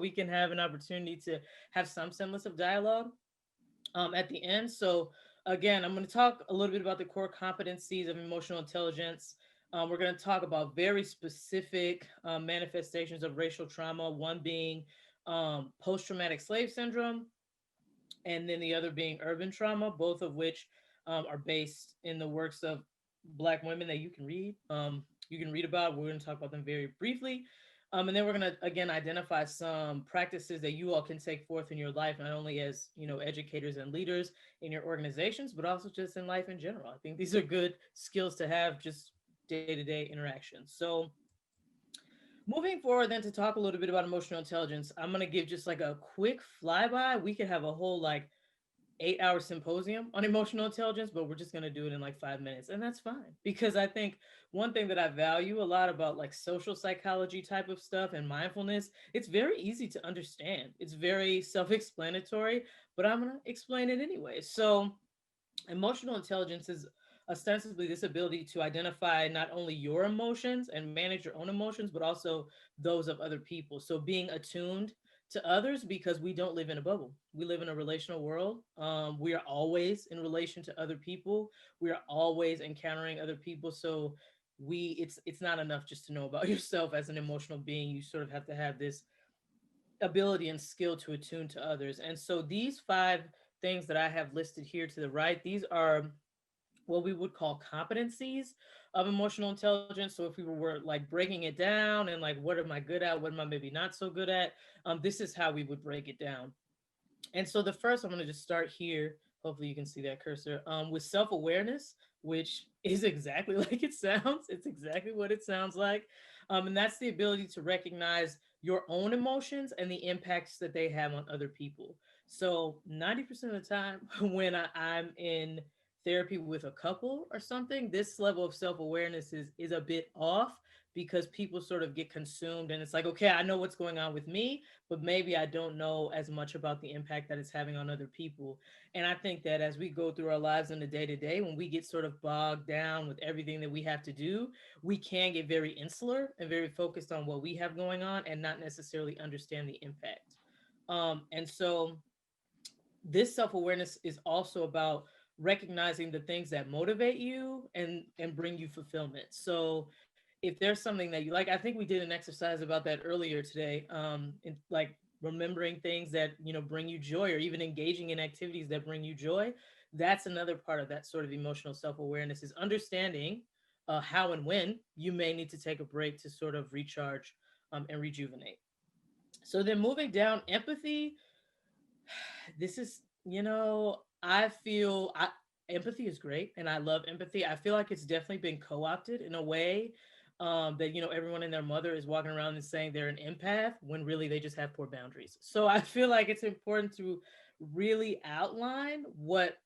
we can have an opportunity to have some semblance of dialogue at the end. So again, I'm going to talk a little bit about the core competencies of emotional intelligence. We're going to talk about very specific manifestations of racial trauma, one being post-traumatic slave syndrome, and then the other being urban trauma, both of which are based in the works of Black women that you can read. You can read about. We're going to talk about them very briefly. And then we're going to again identify some practices that you all can take forth in your life, not only as educators and leaders in your organizations, but also just in life in general. I think these are good skills to have just day-to-day interactions. So moving forward, then to talk a little bit about emotional intelligence, I'm going to give just like a quick flyby. We could have a whole like 8 hour symposium on emotional intelligence, but we're just going to do it in like 5 minutes. And that's fine. Because I think one thing that I value a lot about like social psychology type of stuff and mindfulness, it's very easy to understand. It's very self explanatory, but I'm going to explain it anyway. So, emotional intelligence is ostensibly this ability to identify not only your emotions and manage your own emotions, but also those of other people. So being attuned to others, because we don't live in a bubble. We live in a relational world. We are always in relation to other people. We are always encountering other people. So it's not enough just to know about yourself as an emotional being. You sort of have to have this ability and skill to attune to others. And so these five things that I have listed here to the right, these are what we would call competencies of emotional intelligence. So if we were like breaking it down and like, what am I good at? What am I maybe not so good at? This is how we would break it down. And so the first, I'm going to just start here. Hopefully you can see that cursor with self-awareness, which is exactly like it sounds. It's exactly what it sounds like. And that's the ability to recognize your own emotions and the impacts that they have on other people. So 90% of the time when I'm in therapy with a couple or something, this level of self-awareness is a bit off because people sort of get consumed and it's like, okay, I know what's going on with me, but maybe I don't know as much about the impact that it's having on other people. And I think that as we go through our lives in the day to day, when we get sort of bogged down with everything that we have to do, we can get very insular and very focused on what we have going on and not necessarily understand the impact. And so this self-awareness is also about recognizing the things that motivate you and bring you fulfillment. So if there's something that you like, I think we did an exercise about that earlier today, in like remembering things that bring you joy, or even engaging in activities that bring you joy. That's another part of that sort of emotional self-awareness, is understanding how and when you may need to take a break to sort of recharge and rejuvenate. So then moving down, empathy, this is, I feel empathy is great and I love empathy. I feel like it's definitely been co-opted in a way that, everyone and their mother is walking around and saying they're an empath when really they just have poor boundaries. So I feel like it's important to really outline what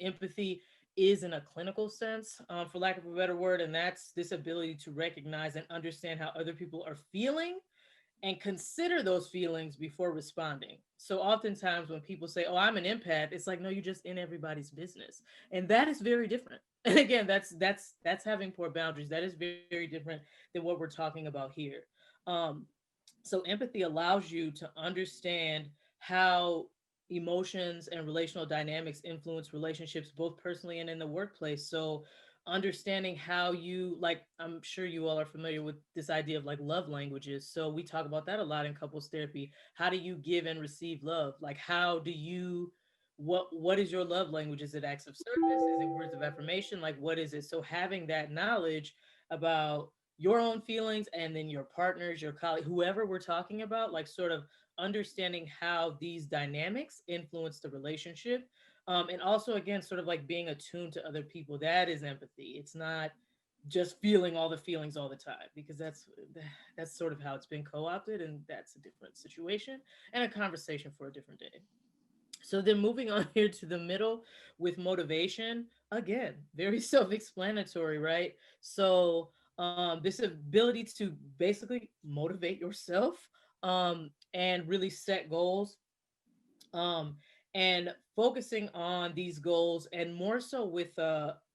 empathy is in a clinical sense, for lack of a better word. And that's this ability to recognize and understand how other people are feeling and consider those feelings before responding. So oftentimes when people say, "Oh, I'm an empath," it's like, no, you're just in everybody's business, and that is very different. And again, that's having poor boundaries. That is very different than what we're talking about here. Um, so empathy allows you to understand how emotions and relational dynamics influence relationships both personally and in the workplace. So understanding how you, like, I'm sure you all are familiar with this idea of like love languages. So we talk about that a lot in couples therapy. How do you give and receive love? Like, how do you, what is your love language? Is it acts of service? Is it words of affirmation? Like, what is it? So having that knowledge about your own feelings and then your partners, your colleague, whoever we're talking about, like sort of understanding how these dynamics influence the relationship. And also, again, sort of like being attuned to other people. That is empathy. It's not just feeling all the feelings all the time, because that's sort of how it's been co-opted, and that's a different situation and a conversation for a different day. So then moving on here to the middle with motivation, again, very self-explanatory, right? So this ability to basically motivate yourself and really set goals, um, and focusing on these goals, and more so with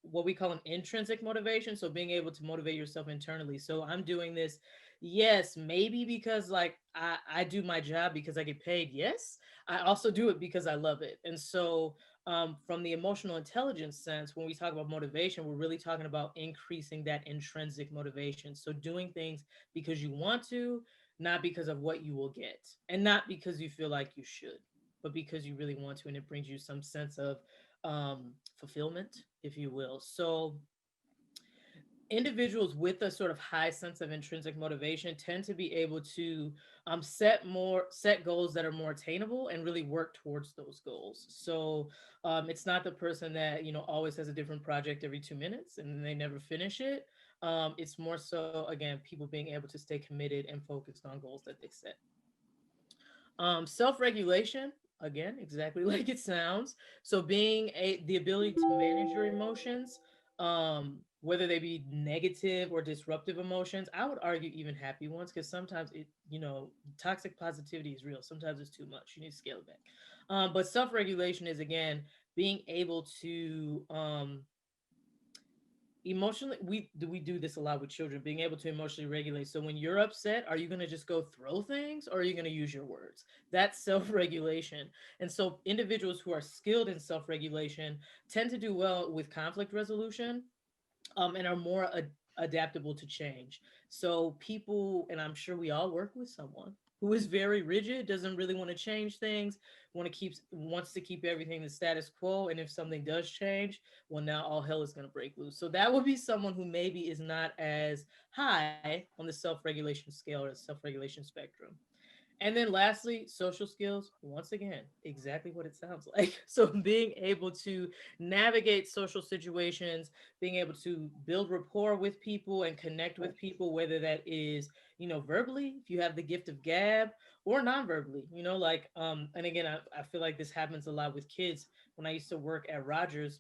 what we call an intrinsic motivation. So being able to motivate yourself internally. So I'm doing this, yes, maybe because like I do my job because I get paid. Yes, I also do it because I love it. And so, from the emotional intelligence sense, when we talk about motivation, we're really talking about increasing that intrinsic motivation. So, doing things because you want to, not because of what you will get, and not because you feel like you should, but because you really want to, and it brings you some sense of fulfillment, if you will. So, individuals with a sort of high sense of intrinsic motivation tend to be able to set goals that are more attainable and really work towards those goals. So it's not the person that always has a different project every 2 minutes and they never finish it. It's more so, again, people being able to stay committed and focused on goals that they set. Self-regulation, again, exactly like it sounds. So the ability to manage your emotions, whether they be negative or disruptive emotions, I would argue even happy ones, because sometimes toxic positivity is real. Sometimes it's too much. You need to scale it back. But self-regulation is, again, being able to emotionally, we do this a lot with children, being able to emotionally regulate. So when you're upset, are you going to just go throw things, or are you going to use your words? That's self-regulation. And so individuals who are skilled in self-regulation tend to do well with conflict resolution, and are more adaptable to change. So people, and I'm sure we all work with someone who is very rigid, doesn't really want to change things, wants to keep everything the status quo, and if something does change, well, now all hell is going to break loose. So that would be someone who maybe is not as high on the self-regulation scale or the self-regulation spectrum. And then lastly, social skills, once again, exactly what it sounds like. So being able to navigate social situations, being able to build rapport with people and connect with people, whether that is, verbally, if you have the gift of gab, or non-verbally, and again, I feel like this happens a lot with kids. When I used to work at Rogers,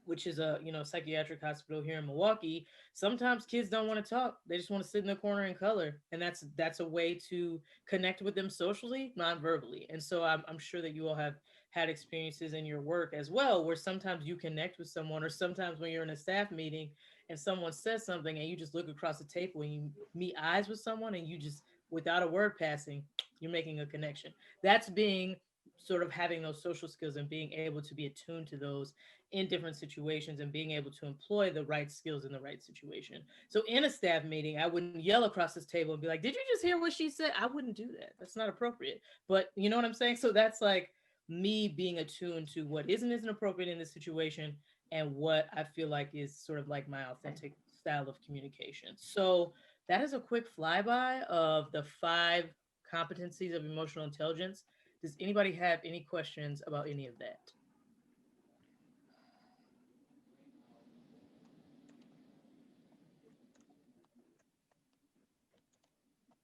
which is a psychiatric hospital here in Milwaukee, sometimes kids don't want to talk. They just want to sit in the corner and color, and that's a way to connect with them socially, non-verbally. And so I'm sure that you all have had experiences in your work as well, where sometimes you connect with someone, or sometimes when you're in a staff meeting and someone says something and you just look across the table and you meet eyes with someone and you just, without a word passing, you're making a connection. That's being sort of having those social skills and being able to be attuned to those in different situations and being able to employ the right skills in the right situation. So in a staff meeting, I wouldn't yell across this table and be like, "Did you just hear what she said?" I wouldn't do that. That's not appropriate. But you know what I'm saying? So that's like me being attuned to what isn't appropriate in this situation, and what I feel like is sort of like my authentic style of communication. So that is a quick flyby of the 5 competencies of emotional intelligence. Does anybody have any questions about any of that?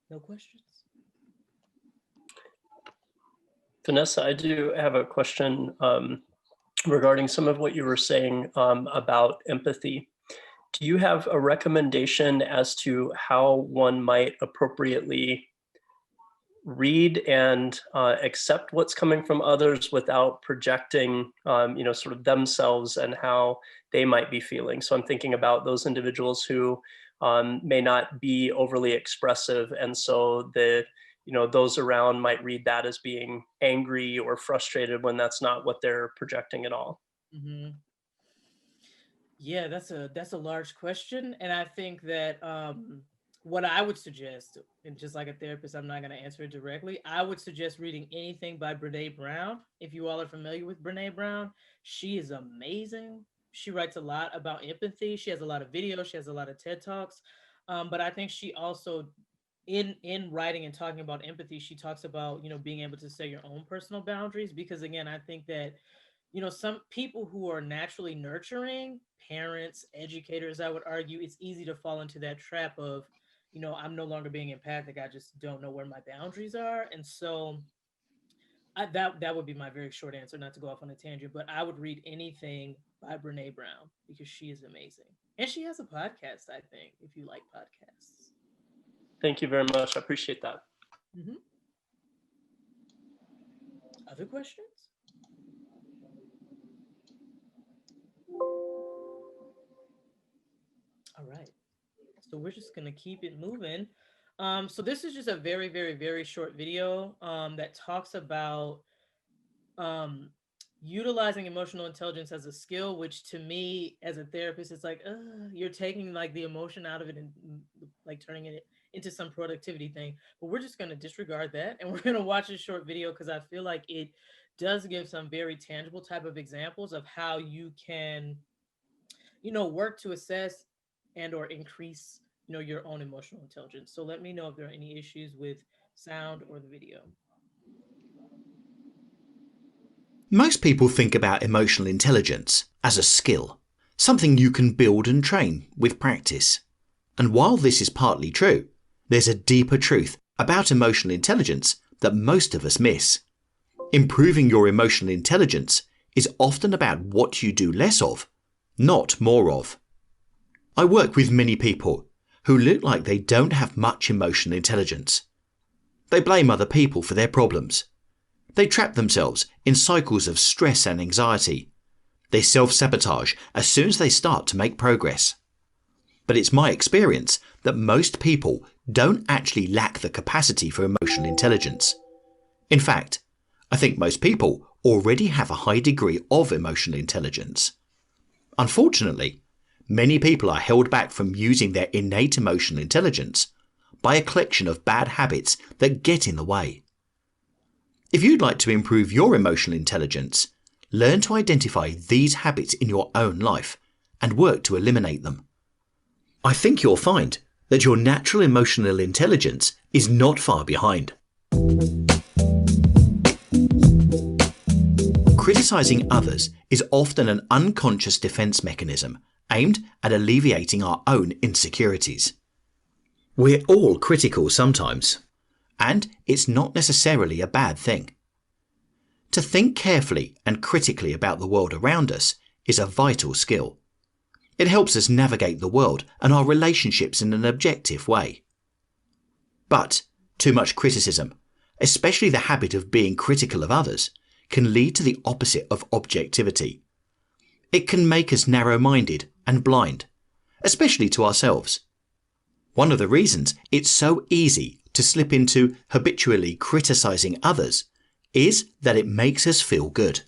No questions? Vanessa, I do have a question regarding some of what you were saying about empathy. Do you have a recommendation as to how one might appropriately read and accept what's coming from others without projecting, sort of themselves and how they might be feeling? So I'm thinking about those individuals who may not be overly expressive, and so those around might read that as being angry or frustrated when that's not what they're projecting at all. Mm-hmm. Yeah, that's a large question, and I think that what I would suggest, and just like a therapist, I'm not going to answer it directly. I would suggest reading anything by Brene Brown. If you all are familiar with Brene Brown, she is amazing. She writes a lot about empathy. She has a lot of videos. She has a lot of TED talks. But I think she also, in writing and talking about empathy, she talks about being able to set your own personal boundaries, because again, I think that some people who are naturally nurturing, parents, educators, I would argue, it's easy to fall into that trap of, I'm no longer being empathic. I just don't know where my boundaries are. And so that would be my very short answer, not to go off on a tangent, but I would read anything by Brene Brown because she is amazing. And she has a podcast, I think, if you like podcasts. Thank you very much. I appreciate that. Mm-hmm. Other questions? All right. So we're just gonna keep it moving. So this is just a very, very, very short video that talks about um, utilizing emotional intelligence as a skill, which to me as a therapist, it's like, you're taking like the emotion out of it and like turning it into some productivity thing. But we're just going to disregard that and we're going to watch a short video because I feel like it does give some very tangible type of examples of how you can, work to assess and or increase, your own emotional intelligence. So let me know if there are any issues with sound or the video. Most people think about emotional intelligence as a skill, something you can build and train with practice. And while this is partly true, there's a deeper truth about emotional intelligence that most of us miss. Improving your emotional intelligence is often about what you do less of, not more of. I work with many people who look like they don't have much emotional intelligence. They blame other people for their problems. They trap themselves in cycles of stress and anxiety. They self-sabotage as soon as they start to make progress. But it's my experience that most people don't actually lack the capacity for emotional intelligence. In fact, I think most people already have a high degree of emotional intelligence. Unfortunately, many people are held back from using their innate emotional intelligence by a collection of bad habits that get in the way. If you'd like to improve your emotional intelligence, learn to identify these habits in your own life and work to eliminate them. I think you'll find that your natural emotional intelligence is not far behind. Criticizing others is often an unconscious defense mechanism aimed at alleviating our own insecurities. We're all critical sometimes, and it's not necessarily a bad thing. To think carefully and critically about the world around us is a vital skill. It helps us navigate the world and our relationships in an objective way. But too much criticism, especially the habit of being critical of others, can lead to the opposite of objectivity. It can make us narrow-minded and blind, especially to ourselves. One of the reasons it's so easy to slip into habitually criticizing others is that it makes us feel good.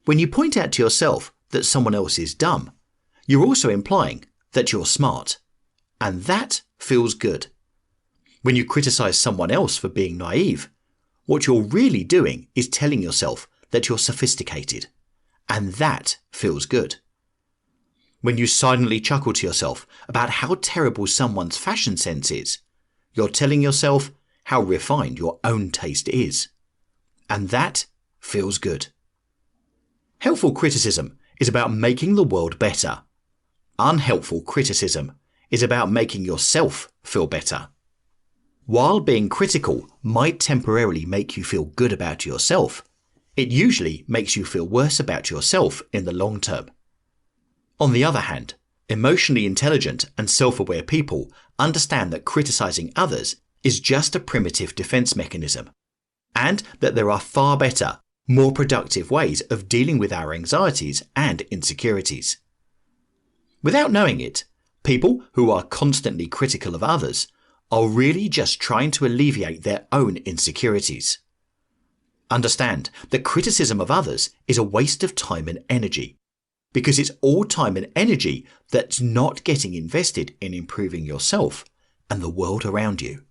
When you point out to yourself that someone else is dumb, you're also implying that you're smart, and that feels good. When you criticize someone else for being naive, what you're really doing is telling yourself that you're sophisticated, and that feels good. When you silently chuckle to yourself about how terrible someone's fashion sense is, you're telling yourself how refined your own taste is, and that feels good. Helpful criticism is about making the world better. Unhelpful criticism is about making yourself feel better. While being critical might temporarily make you feel good about yourself, it usually makes you feel worse about yourself in the long term. On the other hand, emotionally intelligent and self-aware people understand that criticizing others is just a primitive defense mechanism, and that there are far better, more productive ways of dealing with our anxieties and insecurities. Without knowing it, people who are constantly critical of others are really just trying to alleviate their own insecurities. Understand that criticism of others is a waste of time and energy, because it's all time and energy that's not getting invested in improving yourself and the world around you.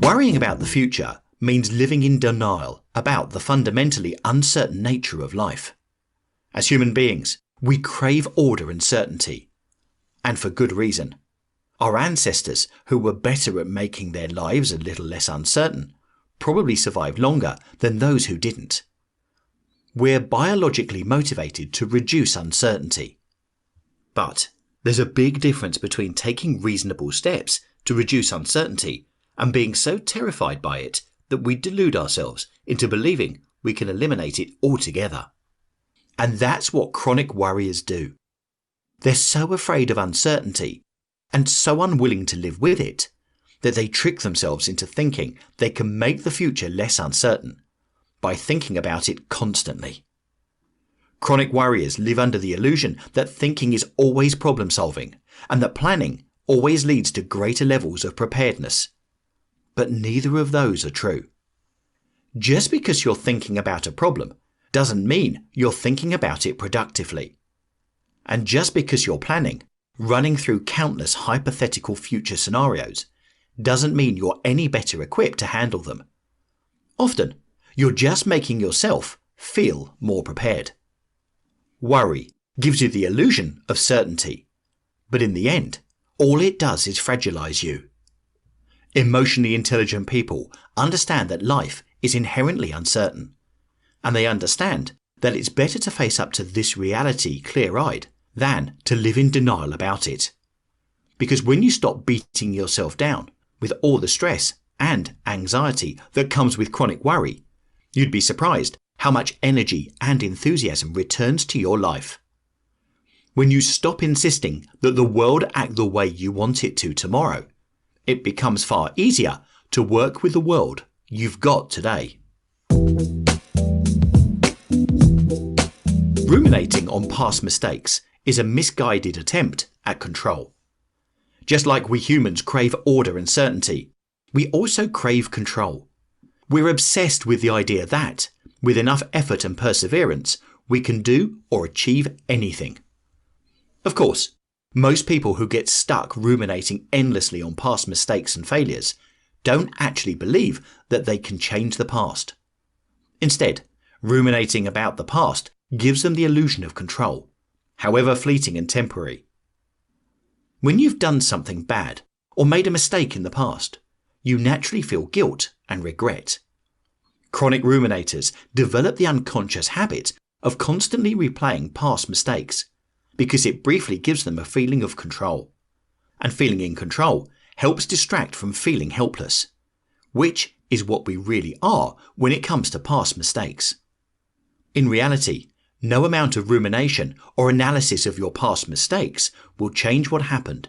Worrying about the future means living in denial about the fundamentally uncertain nature of life. As human beings, we crave order and certainty, and for good reason. Our ancestors, who were better at making their lives a little less uncertain, probably survived longer than those who didn't. We're biologically motivated to reduce uncertainty. But there's a big difference between taking reasonable steps to reduce uncertainty and being so terrified by it that we delude ourselves into believing we can eliminate it altogether. And that's what chronic worriers do. They're so afraid of uncertainty and so unwilling to live with it that they trick themselves into thinking they can make the future less uncertain by thinking about it constantly. Chronic worriers live under the illusion that thinking is always problem solving and that planning always leads to greater levels of preparedness. But neither of those are true. Just because you're thinking about a problem doesn't mean you're thinking about it productively. And just because you're planning, running through countless hypothetical future scenarios, doesn't mean you're any better equipped to handle them. Often, you're just making yourself feel more prepared. Worry gives you the illusion of certainty, but in the end, all it does is fragilize you. Emotionally intelligent people understand that life is inherently uncertain, and they understand that it's better to face up to this reality clear-eyed than to live in denial about it. Because when you stop beating yourself down with all the stress and anxiety that comes with chronic worry, you'd be surprised how much energy and enthusiasm returns to your life. When you stop insisting that the world act the way you want it to tomorrow, it becomes far easier to work with the world you've got today. Ruminating on past mistakes is a misguided attempt at control. Just like we humans crave order and certainty, we also crave control. We're obsessed with the idea that, with enough effort and perseverance, we can do or achieve anything. Of course, most people who get stuck ruminating endlessly on past mistakes and failures don't actually believe that they can change the past. Instead, ruminating about the past gives them the illusion of control, however fleeting and temporary. When you've done something bad or made a mistake in the past, you naturally feel guilt and regret. Chronic ruminators develop the unconscious habit of constantly replaying past mistakes because it briefly gives them a feeling of control. And feeling in control helps distract from feeling helpless, which is what we really are when it comes to past mistakes. In reality, no amount of rumination or analysis of your past mistakes will change what happened,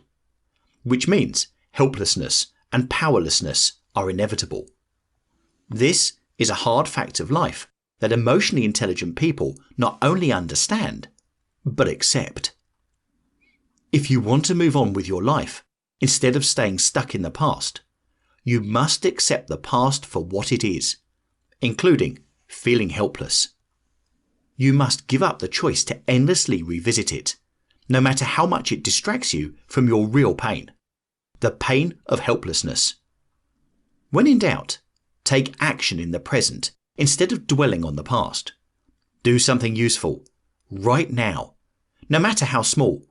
which means helplessness and powerlessness are inevitable. This is a hard fact of life that emotionally intelligent people not only understand, but accept. If you want to move on with your life, instead of staying stuck in the past, you must accept the past for what it is, including feeling helpless. You must give up the choice to endlessly revisit it, no matter how much it distracts you from your real pain, the pain of helplessness. When in doubt, take action in the present instead of dwelling on the past. Do something useful, right now, no matter how small,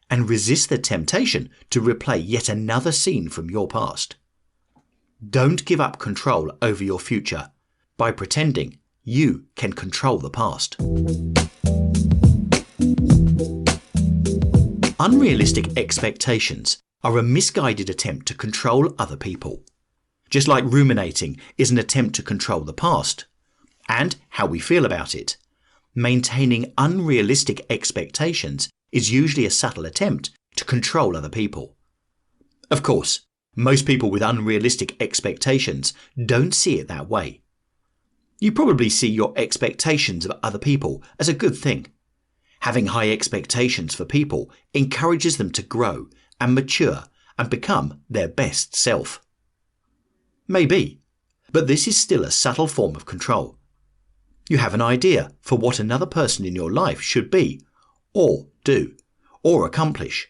and resist the temptation to replay yet another scene from your past. Don't give up control over your future by pretending you can control the past. Unrealistic expectations are a misguided attempt to control other people. Just like ruminating is an attempt to control the past and how we feel about it, maintaining unrealistic expectations is usually a subtle attempt to control other people. Of course, most people with unrealistic expectations don't see it that way. You probably see your expectations of other people as a good thing. Having high expectations for people encourages them to grow and mature and become their best self. Maybe, but this is still a subtle form of control. You have an idea for what another person in your life should be, or do, or accomplish,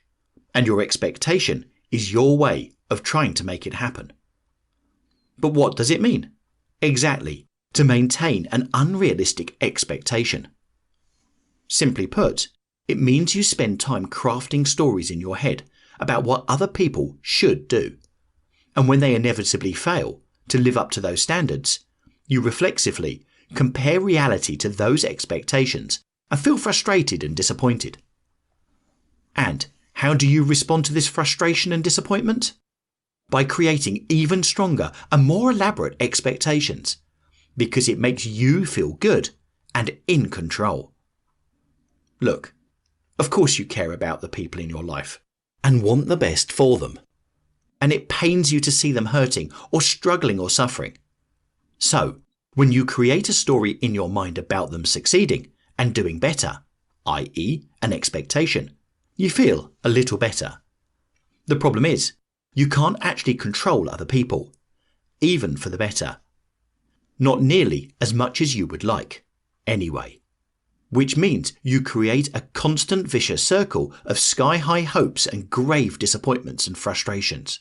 and your expectation is your way of trying to make it happen. But what does it mean, exactly, to maintain an unrealistic expectation? Simply put, it means you spend time crafting stories in your head about what other people should do. And when they inevitably fail to live up to those standards, you reflexively compare reality to those expectations and feel frustrated and disappointed. And how do you respond to this frustration and disappointment? By creating even stronger and more elaborate expectations, because it makes you feel good and in control. Look, of course you care about the people in your life and want the best for them. And it pains you to see them hurting or struggling or suffering. So, when you create a story in your mind about them succeeding and doing better, i.e. an expectation, you feel a little better The problem is, you can't actually control other people, even for the better. Not nearly as much as you would like, anyway. Which means you create a constant vicious circle of sky-high hopes and grave disappointments and frustrations.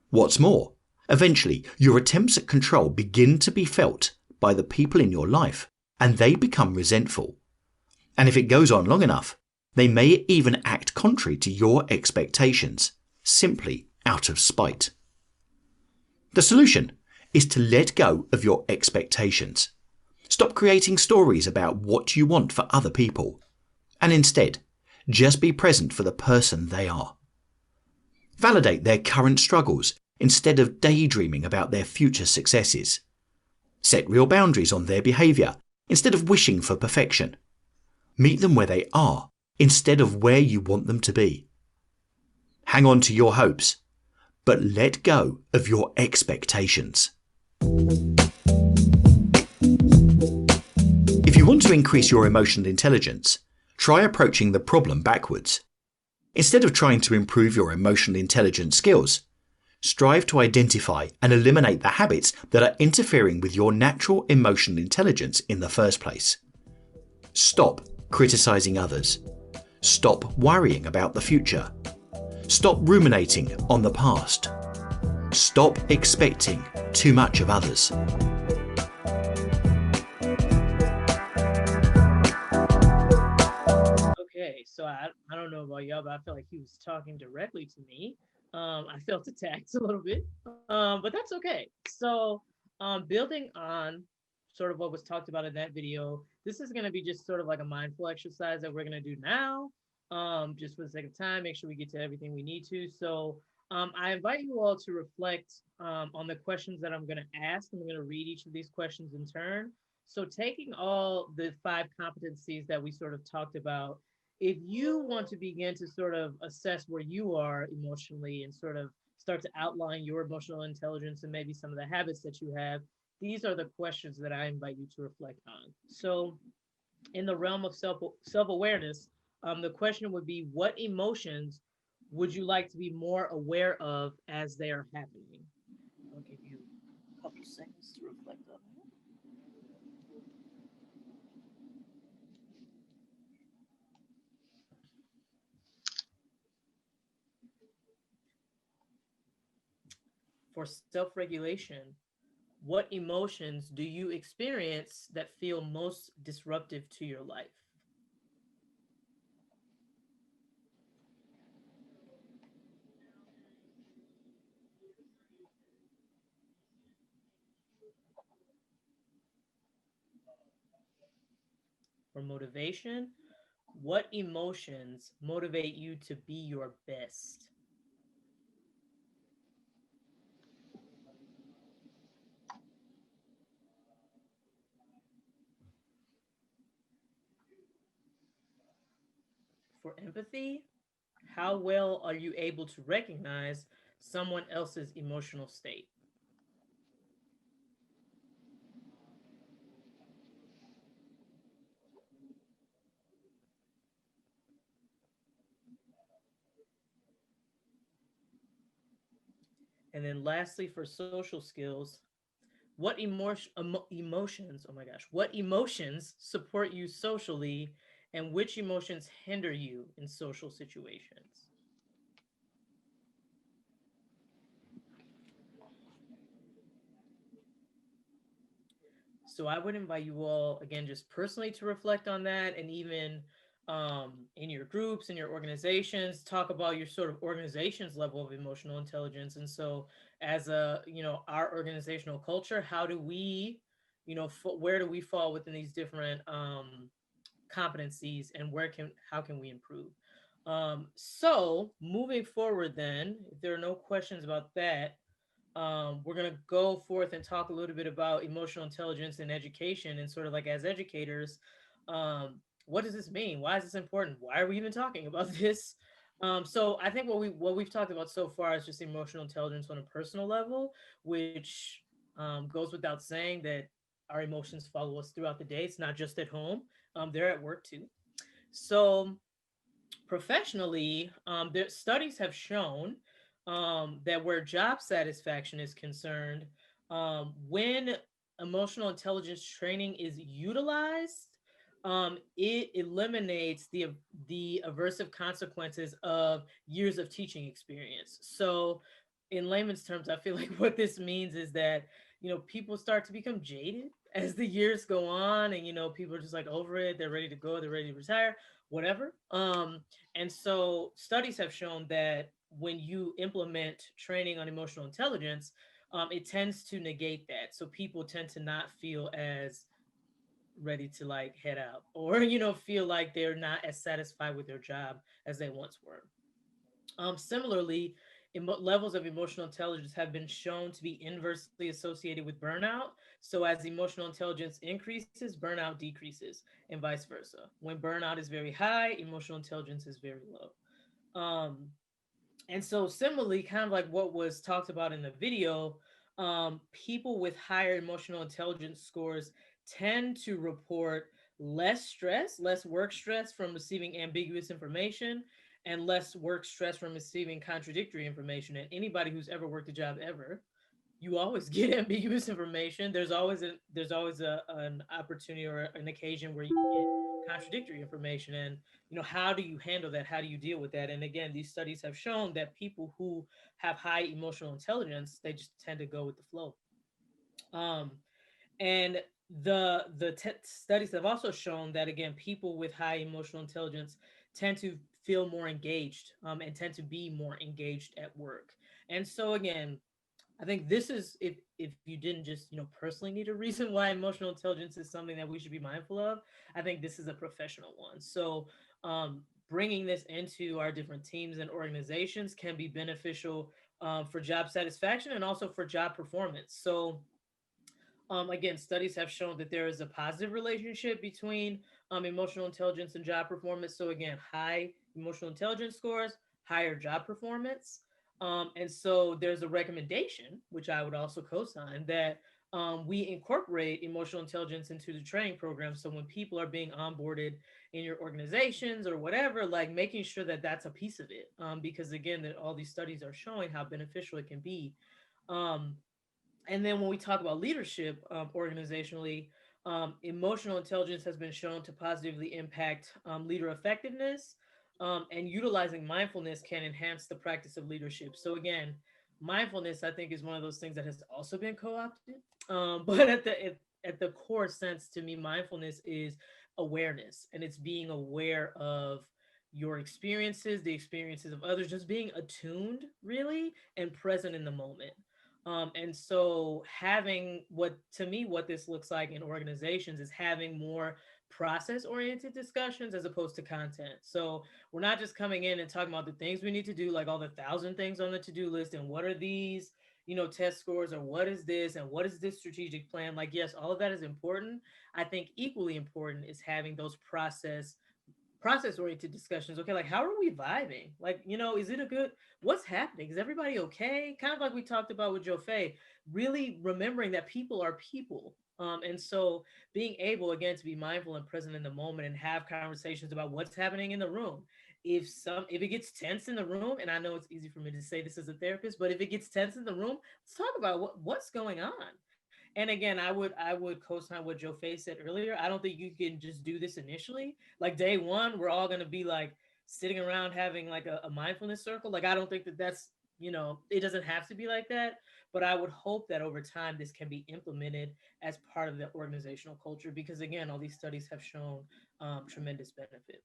What's more, eventually your attempts at control begin to be felt by the people in your life, and they become resentful. And if it goes on long enough, they may even act contrary to your expectations, simply out of spite. The solution is to let go of your expectations. Stop creating stories about what you want for other people, and instead, just be present for the person they are. Validate their current struggles instead of daydreaming about their future successes. Set real boundaries on their behaviour instead of wishing for perfection. Meet them where they are instead of where you want them to be. Hang on to your hopes, but let go of your expectations. If you want to increase your emotional intelligence, try approaching the problem backwards. Instead of trying to improve your emotional intelligence skills, strive to identify and eliminate the habits that are interfering with your natural emotional intelligence in the first place. Stop criticizing others. Stop worrying about the future. Stop ruminating on the past. Stop expecting too much of others. Okay, so I don't know about y'all, but I feel like he was talking directly to me. I felt attacked a little bit, but that's okay. So, building on sort of what was talked about in that video, this is going to be just sort of like a mindful exercise that we're going to do now, just for the sake of time, make sure we get to everything we need to. So, I invite you all to reflect on the questions that I'm going to ask. I'm going to read each of these questions in turn. So, taking all the 5 competencies that we sort of talked about, if you want to begin to sort of assess where you are emotionally and sort of start to outline your emotional intelligence and maybe some of the habits that you have, these are the questions that I invite you to reflect on. So in the realm of self-awareness, the question would be, what emotions would you like to be more aware of as they are happening? I'll give you a couple seconds to reflect on that. For self-regulation, what emotions do you experience that feel most disruptive to your life? For motivation, what emotions motivate you to be your best? For empathy, how well are you able to recognize someone else's emotional state? And then lastly, for social skills, what emotions, oh my gosh, what emotions support you socially and which emotions hinder you in social situations? So I would invite you all, again, just personally to reflect on that, and even in your groups, in your organizations, talk about your sort of organization's level of emotional intelligence. And so as a, our organizational culture, how do we, where do we fall within these different competencies, and how can we improve? So moving forward then, if there are no questions about that, we're going to go forth and talk a little bit about emotional intelligence in education, and sort of like, as educators, what does this mean? Why is this important? Why are we even talking about this? So I think what we've talked about so far is just emotional intelligence on a personal level, which goes without saying that our emotions follow us throughout the day. It's not just at home; they're at work too. So Professionally, there studies have shown that where job satisfaction is concerned, when emotional intelligence training is utilized, it eliminates the aversive consequences of years of teaching experience. So, in layman's terms, I feel like what this means is that people start to become jaded as the years go on, and people are just like over it. They're ready to go. They're ready to retire, whatever. And so studies have shown that when you implement training on emotional intelligence, it tends to negate that. So people tend to not feel as ready to like head out, or feel like they're not as satisfied with their job as they once were. Similarly, levels of emotional intelligence have been shown to be inversely associated with burnout. So, as emotional intelligence increases, burnout decreases, and vice versa. When burnout is very high, emotional intelligence is very low. And so, similarly, kind of like what was talked about in the video, people with higher emotional intelligence scores tend to report less stress, less work stress from receiving ambiguous information, and less work stress from receiving contradictory information. And anybody who's ever worked a job ever, you always get ambiguous information. There's always an opportunity or an occasion where you get contradictory information, and how do you handle that? How do you deal with that? And again, these studies have shown that people who have high emotional intelligence, they just tend to go with the flow. Um, and the studies have also shown that again, people with high emotional intelligence tend to feel more engaged, and tend to be more engaged at work. And so again, I think this is, if you didn't just personally need a reason why emotional intelligence is something that we should be mindful of, I think this is a professional one. So bringing this into our different teams and organizations can be beneficial for job satisfaction and also for job performance. So again, studies have shown that there is a positive relationship between emotional intelligence and job performance. So again, high emotional intelligence scores, higher job performance. And so there's a recommendation, which I would also co-sign, that we incorporate emotional intelligence into the training program. So when people are being onboarded in your organizations or whatever, like making sure that that's a piece of it, because again, that all these studies are showing how beneficial it can be. Um, and then when we talk about leadership organizationally, emotional intelligence has been shown to positively impact leader effectiveness, and utilizing mindfulness can enhance the practice of leadership. So again, mindfulness I think is one of those things that has also been co-opted. But at the core sense, to me, mindfulness is awareness, and it's being aware of your experiences, the experiences of others, just being attuned really and present in the moment. And so having, what to me, what this looks like in organizations is having more process oriented discussions as opposed to content. So we're not just coming in and talking about the things we need to do, like all the 1,000 things on the to-do list, and what are these, test scores, or what is this, and what is this strategic plan. Like, yes, all of that is important. I think equally important is having those process oriented discussions. Okay, like how are we vibing? Like, is it a good, what's happening? Is everybody okay? Kind of like we talked about with Joe Fay, really remembering that people are people. And so being able again to be mindful and present in the moment and have conversations about what's happening in the room. If it gets tense in the room, and I know it's easy for me to say this as a therapist, but if it gets tense in the room, let's talk about what's going on. And again, I would co-sign what Joe Fay said earlier. I don't think you can just do this initially. Like day one, we're all gonna be like sitting around having like a mindfulness circle. Like I don't think that that's it doesn't have to be like that. But I would hope that over time this can be implemented as part of the organizational culture, because again, all these studies have shown tremendous benefit.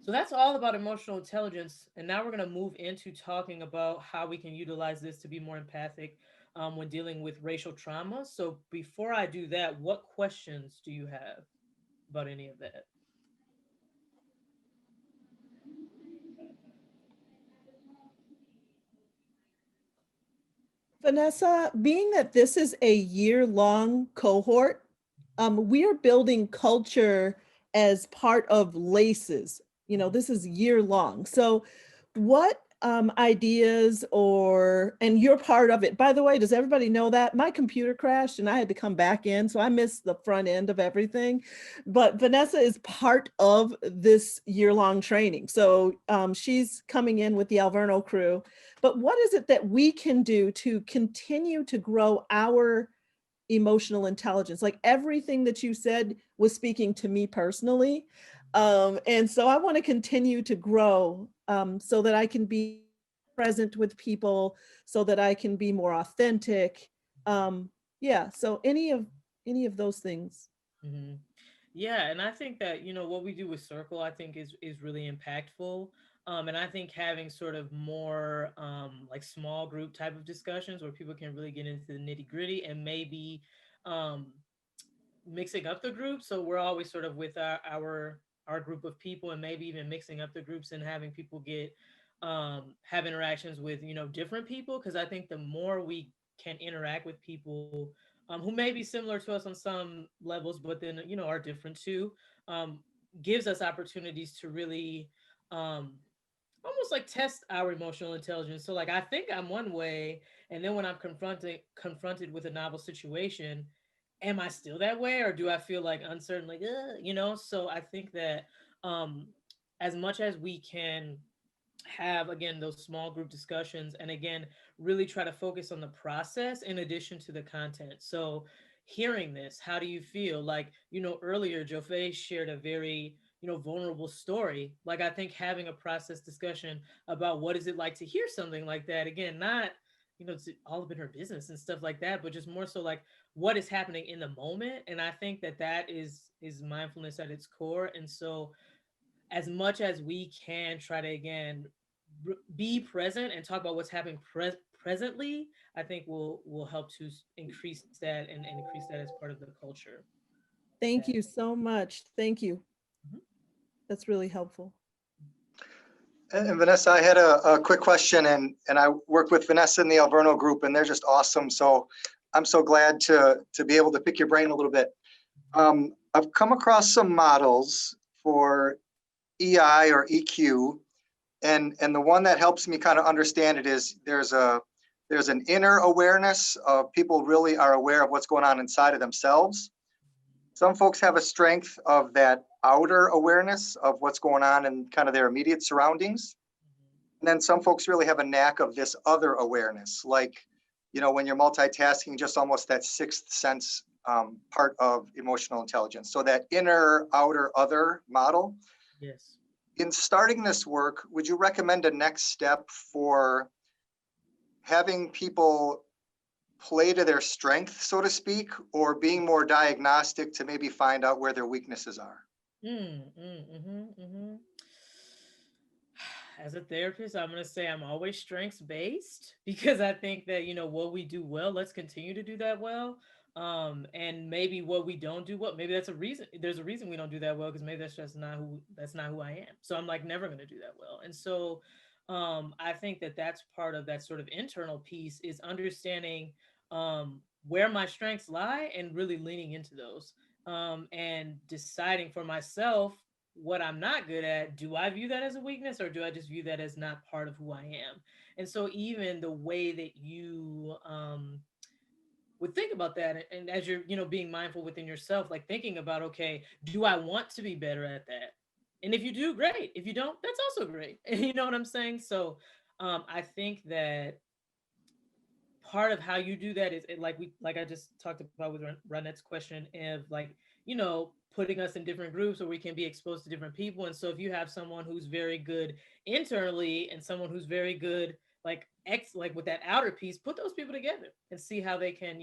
So that's all about emotional intelligence. And now we're going to move into talking about how we can utilize this to be more empathic when dealing with racial trauma. So before I do that, what questions do you have about any of that? Vanessa, being that this is a year-long cohort, we are building culture as part of LACCS. This is year long. So what ideas and you're part of it. By the way, does everybody know that my computer crashed and I had to come back in, so I missed the front end of everything. But Vanessa is part of this year-long training. So she's coming in with the Alverno crew. But what is it that we can do to continue to grow our emotional intelligence? Like everything that you said was speaking to me personally. And so I want to continue to grow so that I can be present with people, so that I can be more authentic. Yeah, so any of those things. Mhm. Yeah, and I think that, what we do with Circle, I think is really impactful. And I think having sort of more like small group type of discussions where people can really get into the nitty gritty and maybe um, mixing up the group. So we're always sort of with our group of people, and maybe even mixing up the groups and having people get have interactions with different people, because I think the more we can interact with people who may be similar to us on some levels, but then are different too, um, gives us opportunities to really um, almost like test our emotional intelligence. So like I think I'm one way, and then when I'm confronted with a novel situation, am I still that way, or do I feel like uncertain, like So I think that um as much as we can have again those small group discussions, and again really try to focus on the process in addition to the content. So hearing this, how do you feel? Like earlier Jofe shared a very vulnerable story. Like I think having a process discussion about what is it like to hear something like that, again, not it's all up in her business and stuff like that, but just more so like what is happening in the moment. And I think that is mindfulness at its core. And so as much as we can try to again be present and talk about what's happening presently, I think will help to increase that and increase that as part of the culture. Thank That, you so much. Thank you. Mhm. That's really helpful. And Vanessa, I had a quick question, and I work with Vanessa in the Alverno group, and they're just awesome. So I'm so glad to be able to pick your brain a little bit. I've come across some models for EI or EQ, and the one that helps me kind of understand it is there's an inner awareness of people really are aware of what's going on inside of themselves. Some folks have a strength of that outer awareness of what's going on in kind of their immediate surroundings. And then some folks really have a knack of this other awareness, like, when you're multitasking, just almost that sixth sense part of emotional intelligence. So that inner, outer, other model. Yes. In starting this work, would you recommend a next step for having people play to their strength, so to speak, or being more diagnostic to maybe find out where their weaknesses are? As a therapist, I'm going to say I'm always strengths based, because I think that, what we do well, let's continue to do that well. And maybe what we don't do well, maybe there's a reason we don't do that well, because maybe that's not who I am. So I'm like never going to do that well. And so I think that that's part of that sort of internal piece, is understanding where my strengths lie and really leaning into those, and deciding for myself what I'm not good at. Do I view that as a weakness, or do I just view that as not part of who I am? And so even the way that you would think about that, and as you're being mindful within yourself, like thinking about, okay, do I want to be better at that? And if you do, great. If you don't, that's also great. You know what I'm saying? So I think that part of how you do that is like I just talked about with Ronette's question of like, putting us in different groups where we can be exposed to different people. And so if you have someone who's very good internally and someone who's very good like with that outer piece, put those people together and see how they can,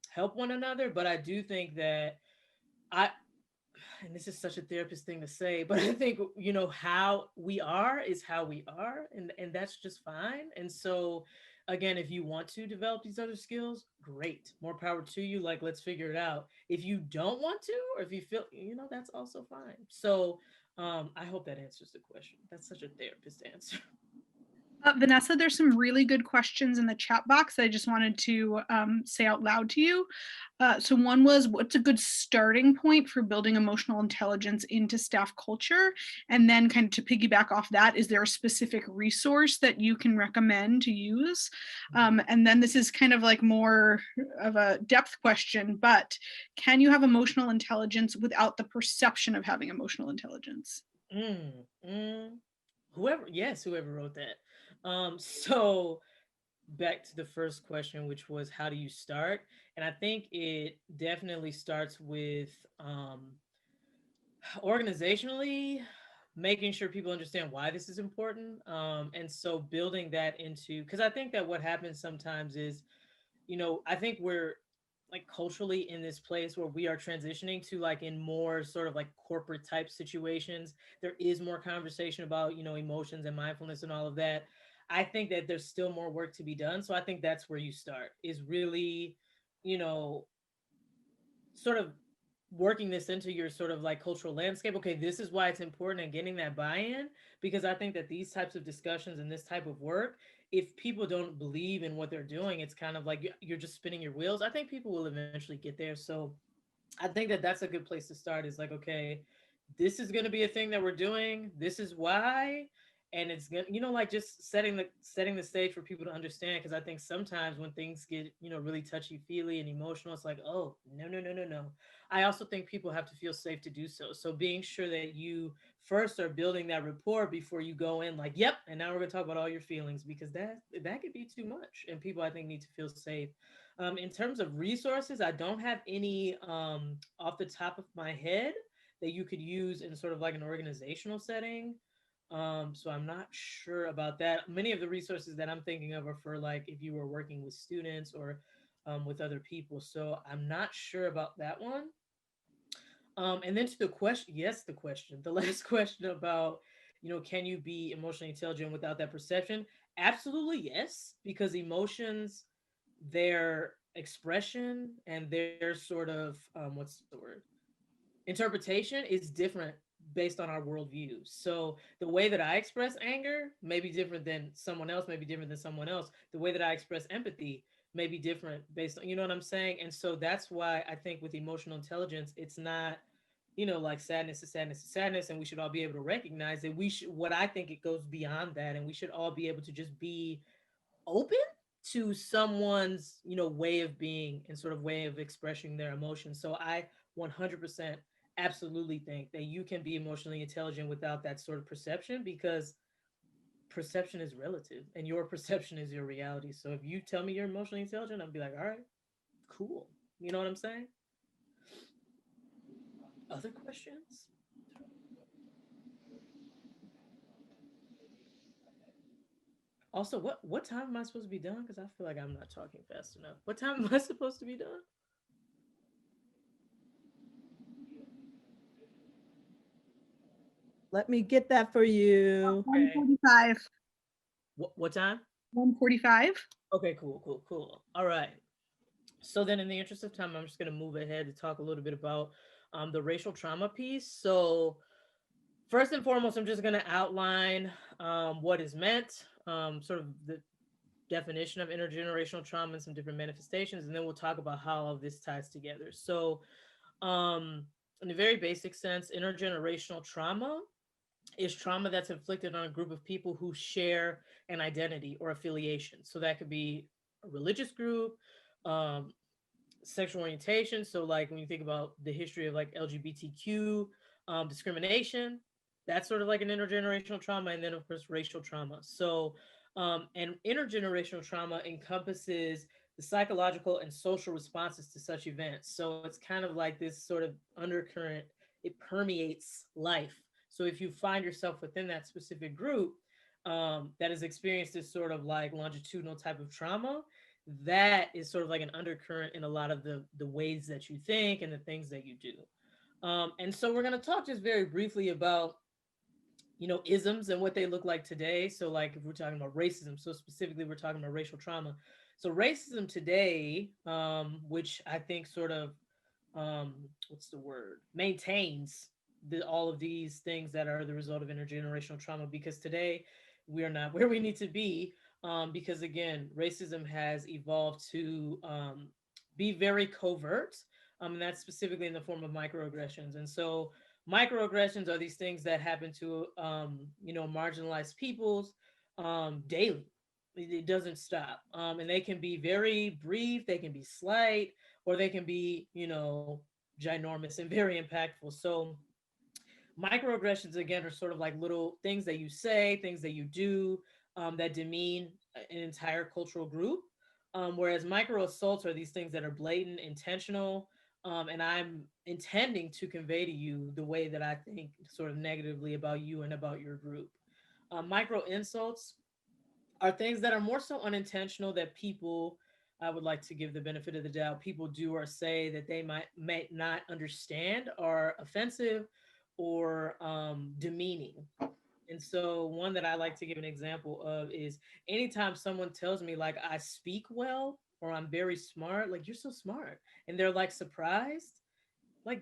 help one another. But I do think that I and this is such a therapist thing to say, but I think how we are is how we are, and that's just fine. And so again, if you want to develop these other skills, great, more power to you. Like, let's figure it out. If you don't want to, or if you feel that's also fine. So I hope that answers the question. That's such a therapist answer. Vanessa, there's some really good questions in the chat box that I just wanted to say out loud to you. So one was, what's a good starting point for building emotional intelligence into staff culture? And then kind of to piggyback off that, is there a specific resource that you can recommend to use? And then this is kind of like more of a depth question, but can you have emotional intelligence without the perception of having emotional intelligence? Whoever wrote that. So back to the first question, which was how do you start? And I think it definitely starts with organizationally making sure people understand why this is important. And so building that into, because I think that what happens sometimes is, I think we're like culturally in this place where we are transitioning to like in more sort of like corporate type situations. There is more conversation about, emotions and mindfulness and all of that. I think that there's still more work to be done. So I think that's where you start, is really, you know, sort of working this into your sort of like cultural landscape. Okay, this is why it's important, and getting that buy-in, because I think that these types of discussions and this type of work, if people don't believe in what they're doing, it's kind of like you're just spinning your wheels. I think people will eventually get there. So I think that that's a good place to start, is like, okay, this is going to be a thing that we're doing. This is why. And it's gonna, like just setting the stage for people to understand. Cause I think sometimes when things get, really touchy feely and emotional, it's like, oh, no, no, no, no, no. I also think people have to feel safe to do so. So being sure that you first are building that rapport before you go in like, yep, and now we're gonna talk about all your feelings, because that could be too much. And people, I think, need to feel safe. In terms of resources, I don't have any off the top of my head that you could use in sort of like an organizational setting. So I'm not sure about that. Many of the resources that I'm thinking of are for like if you were working with students or with other people. So I'm not sure about that one. And then to the question, the last question about, can you be emotionally intelligent without that perception? Absolutely yes, because emotions, their expression and their sort of what's the word, interpretation is different based on our worldview. So the way that I express anger may be different than someone else, may be different than someone else. The way that I express empathy may be different based on, you know what I'm saying? And so that's why I think with emotional intelligence, it's not, like sadness is sadness is sadness. And we should all be able to recognize that what I think it goes beyond that. And we should all be able to just be open to someone's, way of being and sort of way of expressing their emotions. So I 100% absolutely think that you can be emotionally intelligent without that sort of perception, because perception is relative and your perception is your reality. So if you tell me you're emotionally intelligent, I'll be like, all right, cool. You know what I'm saying? Other questions? Also, what time am I supposed to be done? Because I feel like I'm not talking fast enough. What time am I supposed to be done? Let me get that for you. 1:45. What time? 1:45. Okay, cool. All right. So then in the interest of time, I'm just going to move ahead to talk a little bit about the racial trauma piece. So first and foremost, I'm just going to outline what is meant, sort of the definition of intergenerational trauma and some different manifestations, and then we'll talk about how all of this ties together. So in a very basic sense, intergenerational trauma is trauma that's inflicted on a group of people who share an identity or affiliation. So that could be a religious group, um, sexual orientation. So, like when you think about the history of like LGBTQ discrimination, that's sort of like an intergenerational trauma, and then of course racial trauma. So, and intergenerational trauma encompasses the psychological and social responses to such events. So it's kind of like this sort of undercurrent. It permeates life. So if you find yourself within that specific group that has experienced this sort of like longitudinal type of trauma, that is sort of like an undercurrent in a lot of the ways that you think and the things that you do. And so we're going to talk just very briefly about, isms and what they look like today. So like if we're talking about racism, so specifically we're talking about racial trauma. So racism today, which I think sort of, what's the word, maintains all of these things that are the result of intergenerational trauma, because today we're not where we need to be, because again, racism has evolved to be very covert, and that's specifically in the form of microaggressions. And so microaggressions are these things that happen to marginalized peoples daily. It doesn't stop, and they can be very brief, they can be slight, or they can be ginormous and very impactful. So microaggressions again are sort of like little things that you say, things that you do, that demean an entire cultural group, whereas micro assaults are these things that are blatant, intentional, and I'm intending to convey to you the way that I think sort of negatively about you and about your group. Micro insults are things that are more so unintentional, that people, I would like to give the benefit of the doubt, people do or say that they may not understand, are offensive or demeaning. And so one that I like to give an example of is anytime someone tells me like I speak well or I'm very smart, like you're so smart, and they're like surprised, like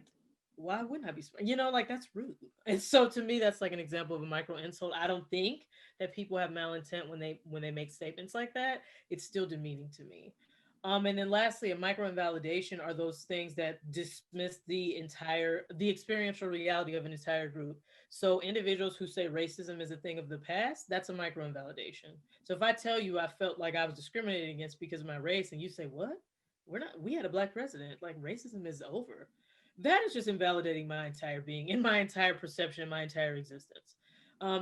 why wouldn't I be smart? Like that's rude. And so to me, that's like an example of a micro insult. I don't think that people have malintent when they make statements like that. It's still demeaning to me. And then lastly, a micro invalidation are those things that dismiss the experiential reality of an entire group. So individuals who say racism is a thing of the past, that's a micro invalidation. So if I tell you I felt like I was discriminated against because of my race, and you say, "What? We had a black president, like racism is over." That is just invalidating my entire being and my entire perception and my entire existence.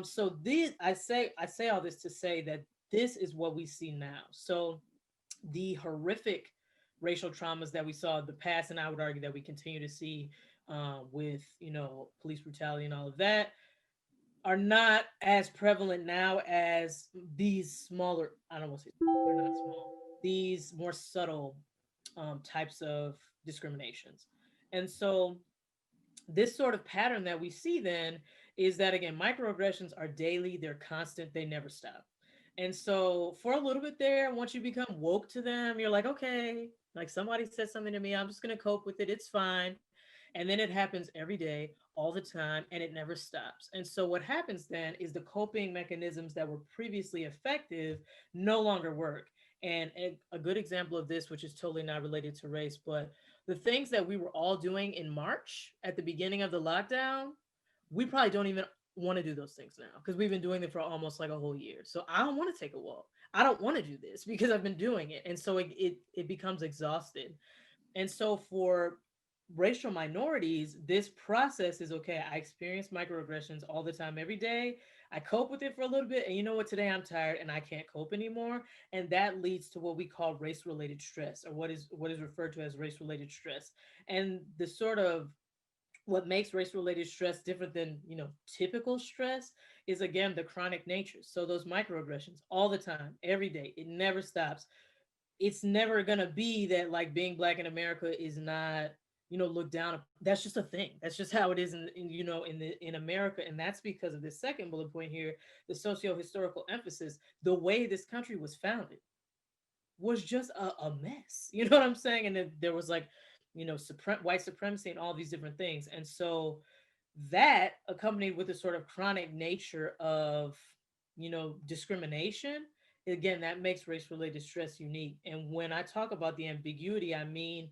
So I say all this to say that this is what we see now. So the horrific racial traumas that we saw in the past, and I would argue that we continue to see with police brutality and all of that, are not as prevalent now as these smaller. I don't want to say they're not small. These more subtle types of discriminations, and so this sort of pattern that we see then is that again microaggressions are daily, they're constant, they never stop. And so for a little bit there, once you become woke to them, you're like, okay, like somebody said something to me, I'm just going to cope with it, it's fine. And then it happens every day, all the time, and it never stops. And so what happens then is the coping mechanisms that were previously effective no longer work. And a good example of this, which is totally not related to race, but the things that we were all doing in March at the beginning of the lockdown, we probably don't even want to do those things now because we've been doing it for almost like a whole year. So I don't want to take a walk. I don't want to do this because I've been doing it. And so it becomes exhausted. And so for racial minorities, this process is okay. I experience microaggressions all the time, every day. I cope with it for a little bit. And you know what? Today I'm tired and I can't cope anymore. And that leads to what we call race related stress, or what is referred to as race related stress. And the sort of what makes race related stress different than typical stress is again the chronic nature. So those microaggressions all the time, every day, it never stops. It's never gonna be that like being black in America is not looked down. That's just a thing. That's just how it is in America. And that's because of this second bullet point here, the socio-historical emphasis. The way this country was founded was just a mess. You know what I'm saying? And then there was like white supremacy and all these different things. And so that accompanied with a sort of chronic nature of discrimination, again, that makes race related stress unique. And when I talk about the ambiguity, I mean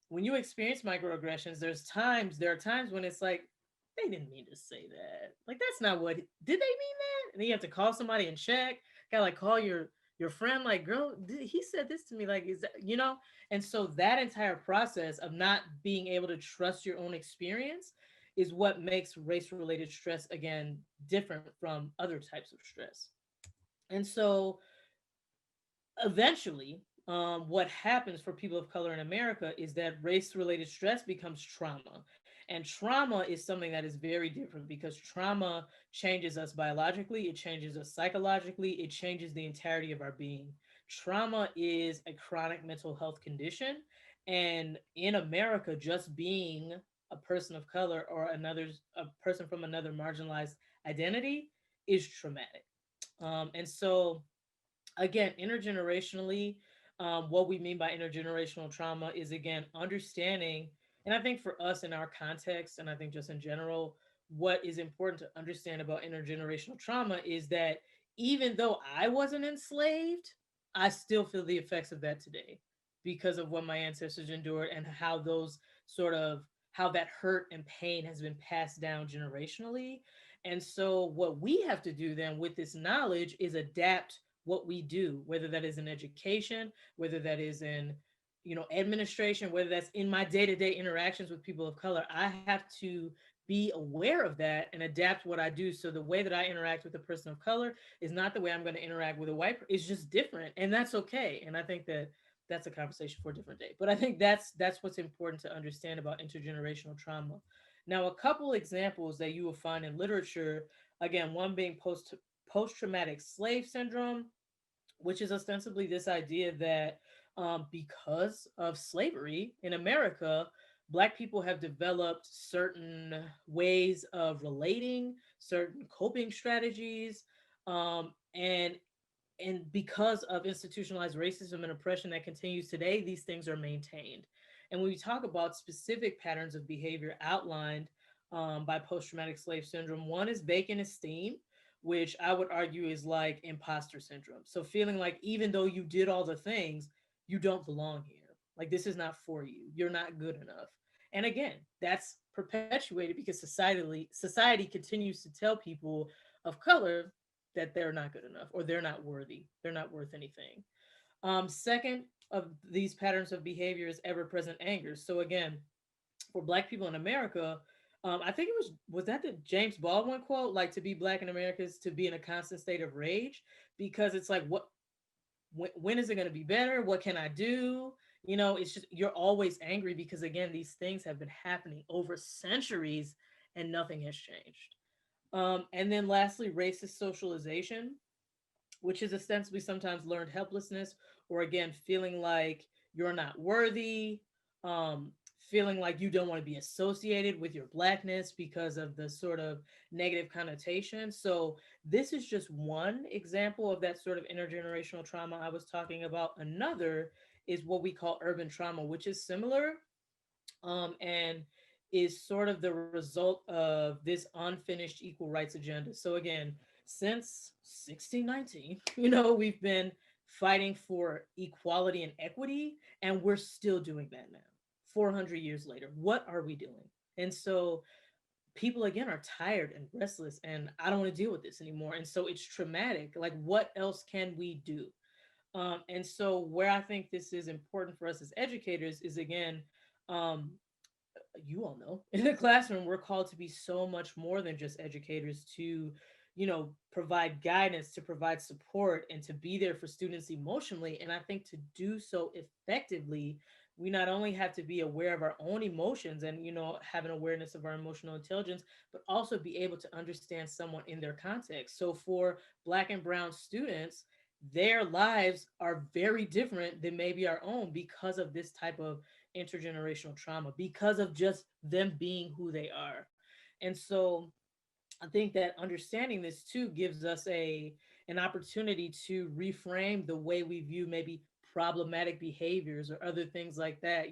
when you experience microaggressions, there are times when it's like they didn't mean to say that, like that's not what did they mean that, and then you have to call somebody and check, gotta like call your friend, like, girl, he said this to me, like, is that and so that entire process of not being able to trust your own experience is what makes race related stress again different from other types of stress. And so eventually, what happens for people of color in America is that race related stress becomes trauma. And trauma is something that is very different because trauma changes us biologically, it changes us psychologically, it changes the entirety of our being. Trauma is a chronic mental health condition. And in America, just being a person of color or a person from another marginalized identity is traumatic. And so again, intergenerationally, what we mean by intergenerational trauma is again understanding, and I think for us in our context, and I think just in general, what is important to understand about intergenerational trauma is that even though I wasn't enslaved, I still feel the effects of that today because of what my ancestors endured and how those sort of how that hurt and pain has been passed down generationally. And so what we have to do then with this knowledge is adapt what we do, whether that is in education, whether that is in administration, whether that's in my day-to-day interactions with people of color. I have to be aware of that and adapt what I do. So the way that I interact with a person of color is not the way I'm going to interact with a white person. It's just different, and that's okay. And I think that that's a conversation for a different day. But I think that's what's important to understand about intergenerational trauma. Now, a couple examples that you will find in literature, again, one being post-traumatic slave syndrome, which is ostensibly this idea that because of slavery in America, Black people have developed certain ways of relating, certain coping strategies, and because of institutionalized racism and oppression that continues today, these things are maintained. And when we talk about specific patterns of behavior outlined by post-traumatic slave syndrome, one is vacant esteem, which I would argue is like imposter syndrome. So feeling like even though you did all the things, you don't belong here. Like this is not for you. You're not good enough. And again, that's perpetuated because society continues to tell people of color that they're not good enough or they're not worthy. They're not worth anything. Second of these patterns of behavior is ever-present anger. So again, for Black people in America, I think it was that the James Baldwin quote, like to be Black in America is to be in a constant state of rage, because it's like when is it going to be better? What can I do? It's just you're always angry because again, these things have been happening over centuries and nothing has changed. And then lastly, racist socialization, which is ostensibly sometimes learned helplessness, or again, feeling like you're not worthy, feeling like you don't want to be associated with your Blackness because of the sort of negative connotation. So, this is just one example of that sort of intergenerational trauma I was talking about. Another is what we call urban trauma, which is similar and is sort of the result of this unfinished equal rights agenda. So again, since 1619, we've been fighting for equality and equity, and we're still doing that now. 400 years later, what are we doing? And so people again are tired and restless, and I don't want to deal with this anymore. And so it's traumatic. Like, what else can we do? And so where I think this is important for us as educators is again, um, you all know, in the classroom, we're called to be so much more than just educators to, provide guidance, to provide support, and to be there for students emotionally. And I think to do so effectively, we not only have to be aware of our own emotions and, have an awareness of our emotional intelligence, but also be able to understand someone in their context. So for Black and Brown students, their lives are very different than maybe our own because of this type of intergenerational trauma, because of just them being who they are. And so I think that understanding this too gives us an opportunity to reframe the way we view maybe problematic behaviors or other things like that.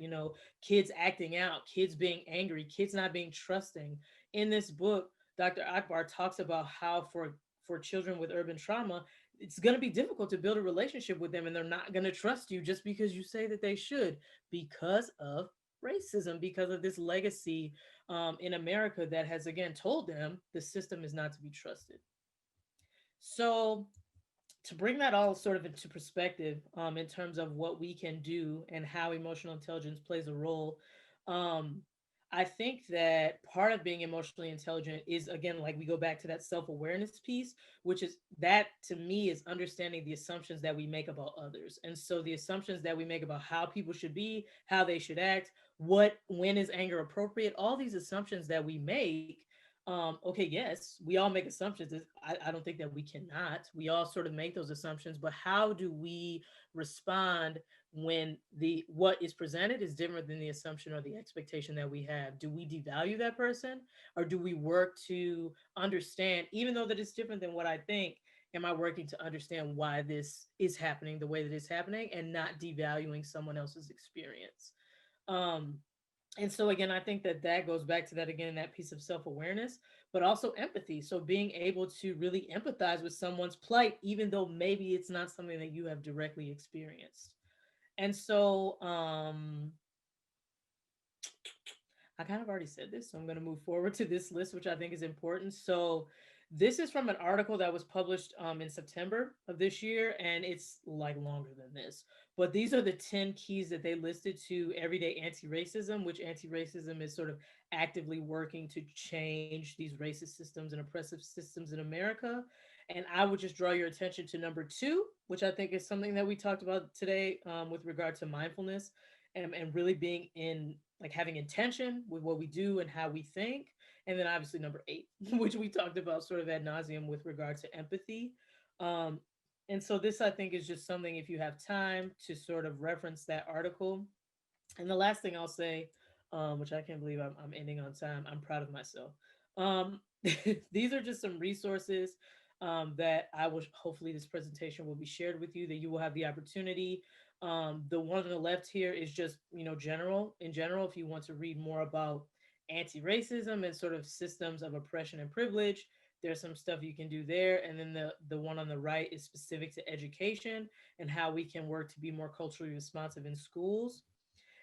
Kids acting out, kids being angry, kids not being trusting. In this book, Dr. Akbar talks about how for children with urban trauma, it's going to be difficult to build a relationship with them, and they're not going to trust you just because you say that they should, because of racism, because of this legacy in America that has again told them the system is not to be trusted. So to bring that all sort of into perspective, in terms of what we can do and how emotional intelligence plays a role, um, I think that part of being emotionally intelligent is, again, like we go back to that self-awareness piece, which is that to me is understanding the assumptions that we make about others. And so the assumptions that we make about how people should be, how they should act, when is anger appropriate, all these assumptions that we make. Okay, yes, we all make assumptions. I don't think that we cannot. We all sort of make those assumptions, but how do we respond when what is presented is different than the assumption or the expectation that we have? Do we devalue that person, or do we work to understand, even though that it's different than what I think, am I working to understand why this is happening the way that it's happening and not devaluing someone else's experience? And so again, I think that goes back to that again, that piece of self-awareness. but also empathy. So being able to really empathize with someone's plight, even though maybe it's not something that you have directly experienced. And so I kind of already said this, so I'm going to move forward to this list, which I think is important. So this is from an article that was published in September of this year, and it's like longer than this. But these are the 10 keys that they listed to everyday anti-racism, which anti-racism is sort of actively working to change these racist systems and oppressive systems in America. And I would just draw your attention to number 2, which I think is something that we talked about today with regard to mindfulness and really being in like having intention with what we do and how we think. And then obviously number 8, which we talked about sort of ad nauseum with regard to empathy. Um, and so this, I think, is just something, if you have time to sort of reference that article. And the last thing I'll say, which I can't believe I'm ending on time, I'm proud of myself. Um, these are just some resources that I will, hopefully this presentation will be shared with you, that you will have the opportunity. The one on the left here is just, general, in general, if you want to read more about anti-racism and sort of systems of oppression and privilege, there's some stuff you can do there. And then the one on the right is specific to education and how we can work to be more culturally responsive in schools.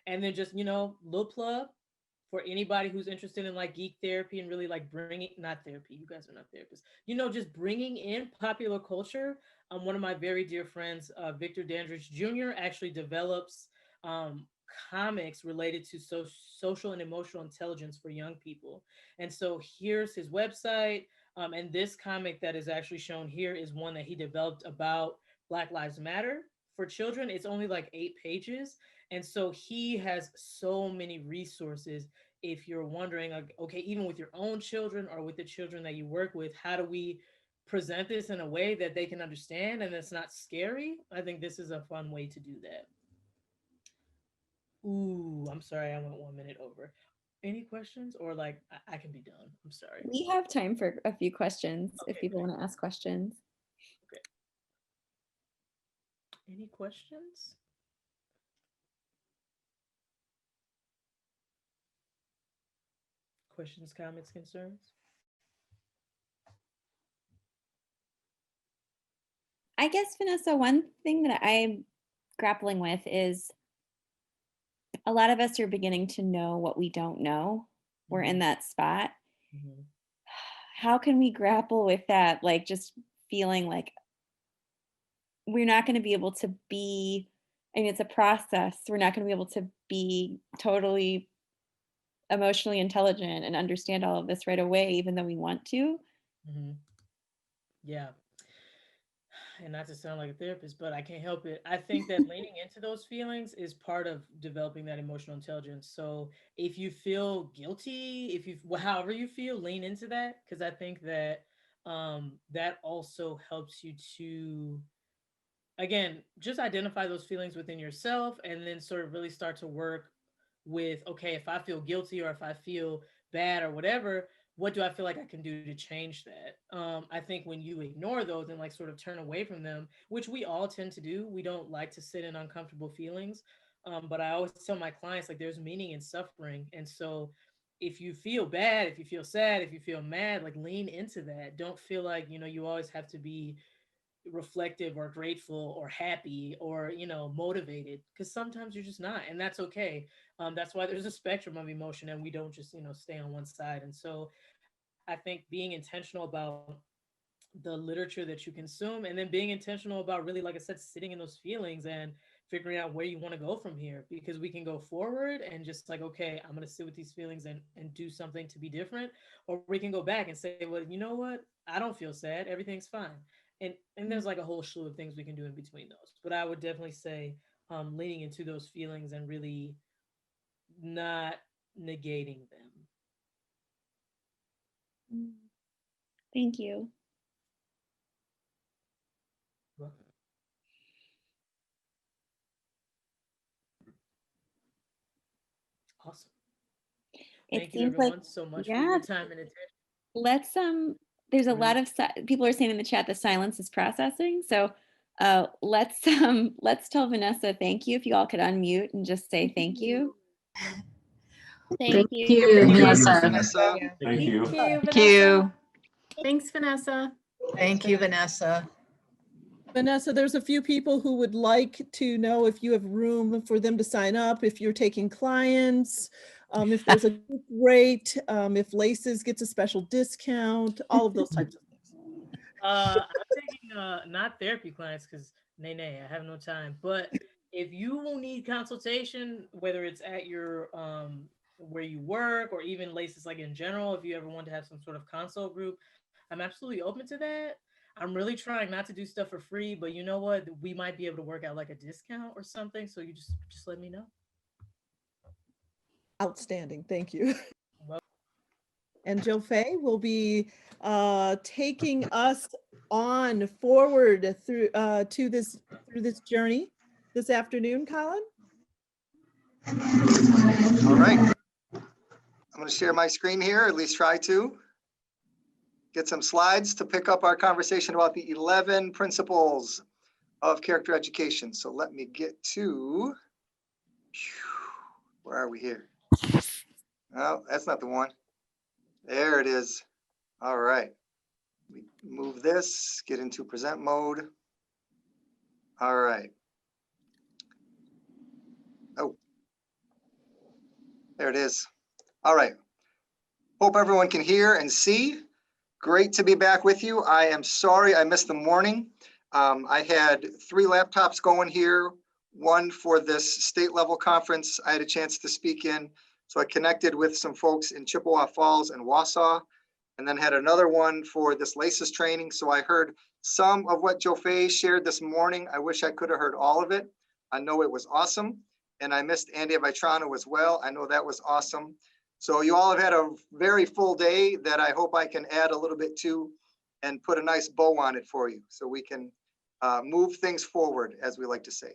And then just, little plug for anybody who's interested in like geek therapy and really like bringing, not therapy, you guys are not therapists, just bringing in popular culture. One of my very dear friends, Victor Dandridge Jr., actually develops comics related to social and emotional intelligence for young people. And so here's his website. And this comic that is actually shown here is one that he developed about Black Lives Matter for children. It's only like 8 pages. And so he has so many resources. If you're wondering, like, okay, even with your own children or with the children that you work with, how do we present this in a way that they can understand and it's not scary? I think this is a fun way to do that. Ooh, I'm sorry, I went 1 minute over. Any questions, or like I can be done? I'm sorry. We have time for a few questions if Okay, people great. want to ask questions. Okay. Any questions? Questions, comments, concerns? I guess, Vanessa, one thing that I'm grappling with is a lot of us are beginning to know what we don't know. We're in that spot. Mm-hmm. How can we grapple with that? Like just feeling like we're not going to be able to be, I mean, it's a process. We're not going to be able to be totally emotionally intelligent and understand all of this right away, even though we want to. Mm-hmm. Yeah. And not to sound like a therapist, but I can't help it. I think that leaning into those feelings is part of developing that emotional intelligence. So if you feel guilty, if you, however you feel, lean into that, because I think that that also helps you to, again, just identify those feelings within yourself and then sort of really start to work with, okay, if I feel guilty or if I feel bad or whatever, what do I feel like I can do to change that? I think when you ignore those and like sort of turn away from them, which we all tend to do, we don't like to sit in uncomfortable feelings. But I always tell my clients, like, there's meaning in suffering. And so if you feel bad, if you feel sad, if you feel mad, like lean into that. Don't feel like, you always have to be reflective or grateful or happy or motivated, because sometimes you're just not, and that's okay. That's why there's a spectrum of emotion and we don't just stay on one side. And so I think being intentional about the literature that you consume, and then being intentional about really, like I said, sitting in those feelings and figuring out where you want to go from here, because we can go forward and just like, okay, I'm going to sit with these feelings and do something to be different, or we can go back and say, well, you know what, I don't feel sad, everything's fine. And there's like a whole slew of things we can do in between those, but I would definitely say leaning into those feelings and really not negating them. Thank you. Well, awesome. Thank you, Seems like, everyone, so much for yeah, your time and attention. let's there's a Really? lot of people are saying in the chat the silence is processing. So let's tell Vanessa thank you. If you all could unmute and just say thank you. Thank you, you. Melissa. Vanessa. Thank you. Thank you. Thanks, Vanessa. Thank you, Vanessa. Vanessa, there's a few people who would like to know if you have room for them to sign up, if you're taking clients, if there's a rate, if LACCS gets a special discount, all of those types of things. I'm taking not therapy clients because nay, I have no time. But if you will need consultation, whether it's at your where you work or even LACCS like in general, if you ever want to have some sort of consult group, I'm absolutely open to that. I'm really trying not to do stuff for free, but you know what? We might be able to work out like a discount or something. So you just let me know. Outstanding, thank you. Well, And Joe Fay will be taking us on forward through through this journey this afternoon, Colin. All right. I'm going to share my screen here, at least try to. Get some slides to pick up our conversation about the 11 principles of character education. So let me get to, where are we here? Oh, that's not the one. There it is. All right. We move this, get into present mode. All right. Oh, there it is. All right. Hope everyone can hear and see. Great to be back with you. I am sorry I missed the morning. I had 3 laptops going here, one for this state level conference I had a chance to speak in. So I connected with some folks in Chippewa Falls and Wausau, and then had another one for this LACCS training. So I heard some of what Joe Fay shared this morning. I wish I could have heard all of it. I know it was awesome. And I missed Andy Vitrano as well. I know that was awesome. So you all have had a very full day that I hope I can add a little bit to and put a nice bow on it for you so we can move things forward, as we like to say.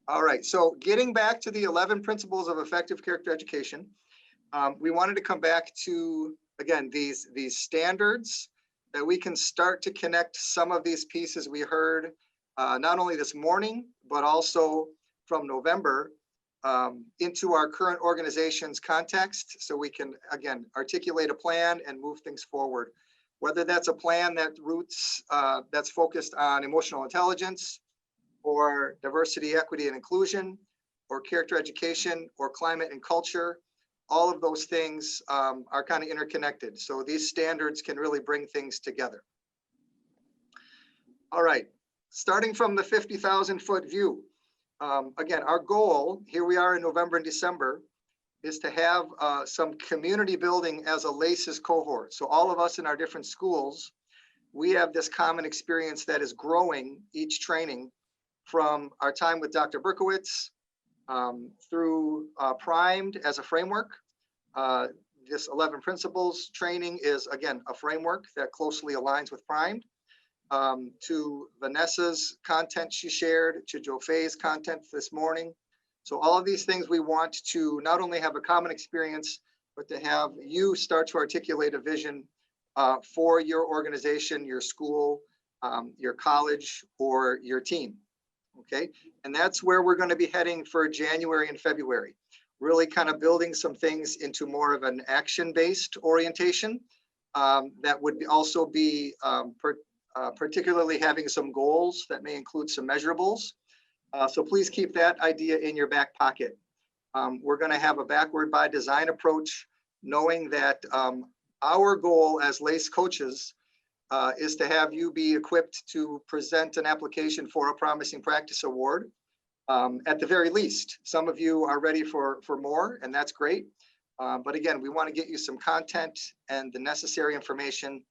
All right, so getting back to the 11 principles of effective character education, we wanted to come back to, again, these standards that we can start to connect some of these pieces we heard not only this morning, but also from November into our current organization's context, so we can, again, articulate a plan and move things forward. Whether that's a plan that that's focused on emotional intelligence, or diversity, equity, and inclusion, or character education, or climate and culture, all of those things are kind of interconnected. So these standards can really bring things together. All right, starting from the 50,000-foot view. Again, our goal, here we are in November and December, is to have some community building as a LACCS cohort. So all of us in our different schools, we have this common experience that is growing each training from our time with Dr. Berkowitz through Primed as a framework. This 11 principles training is, again, a framework that closely aligns with Primed. To Vanessa's content she shared, to Joe Fay's content this morning. So all of these things we want to not only have a common experience, but to have you start to articulate a vision for your organization, your school, your college, or your team. Okay, and that's where we're going to be heading for January and February. Really kind of building some things into more of an action-based orientation that would also be particularly having some goals that may include some measurables. So please keep that idea in your back pocket. We're going to have a backward by design approach, knowing that our goal as LACCS coaches is to have you be equipped to present an application for a Promising Practice Award. At the very least, some of you are ready for more, and that's great. But again, we want to get you some content and the necessary information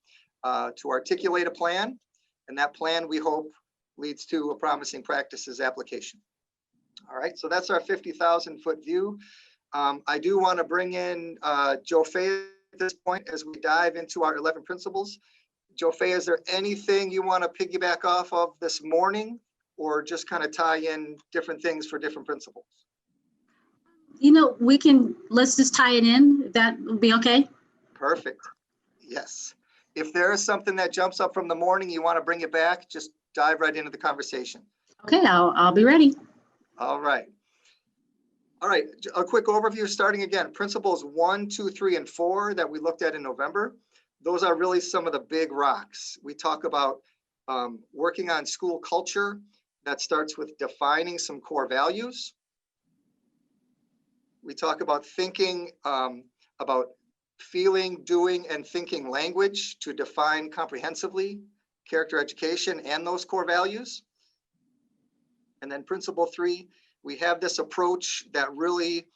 to articulate a plan, and that plan, we hope, leads to a Promising Practices application. All right, so that's our 50,000-foot view. I do want to bring in Joe Fay at this point as we dive into our 11 principles. Joe Fay, is there anything you want to piggyback off of this morning, or just kind of tie in different things for different principles? You know, let's just tie it in. That will be okay. Perfect. Yes. If there is something that jumps up from the morning, you want to bring it back, just dive right into the conversation. Okay, I'll be ready. All right. All right, a quick overview starting again. Principles 1, 2, 3, and 4 that we looked at in November. Those are really some of the big rocks. We talk about working on school culture. That starts with defining some core values. We talk about thinking about feeling, doing, and thinking language to define comprehensively character education and those core values. And then principle 3, we have this approach that really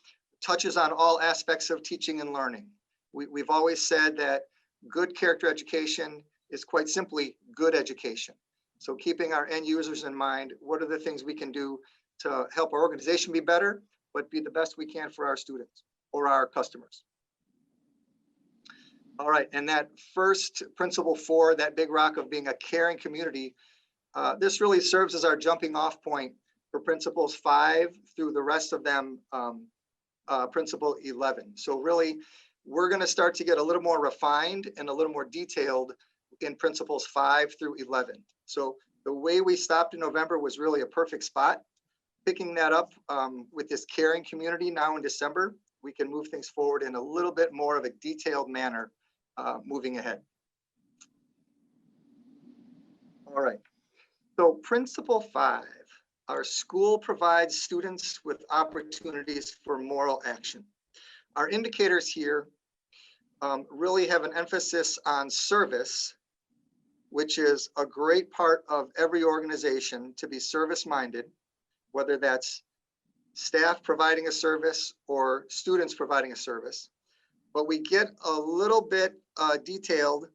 touches on all aspects of teaching and learning. We've always said that good character education is quite simply good education. So keeping our end users in mind, what are the things we can do to help our organization be better, but be the best we can for our students or our customers. All right, and that first principle 4, that big rock of being a caring community, this really serves as our jumping off point for principles 5 through the rest of them, principle 11. So really, we're going to start to get a little more refined and a little more detailed in principles 5 through 11. So the way we stopped in November was really a perfect spot. Picking that up with this caring community now in December, we can move things forward in a little bit more of a detailed manner moving ahead. All right, so principle 5, our school provides students with opportunities for moral action. Our indicators here really have an emphasis on service, which is a great part of every organization to be service-minded, whether that's staff providing a service or students providing a service. But we get a little bit detailed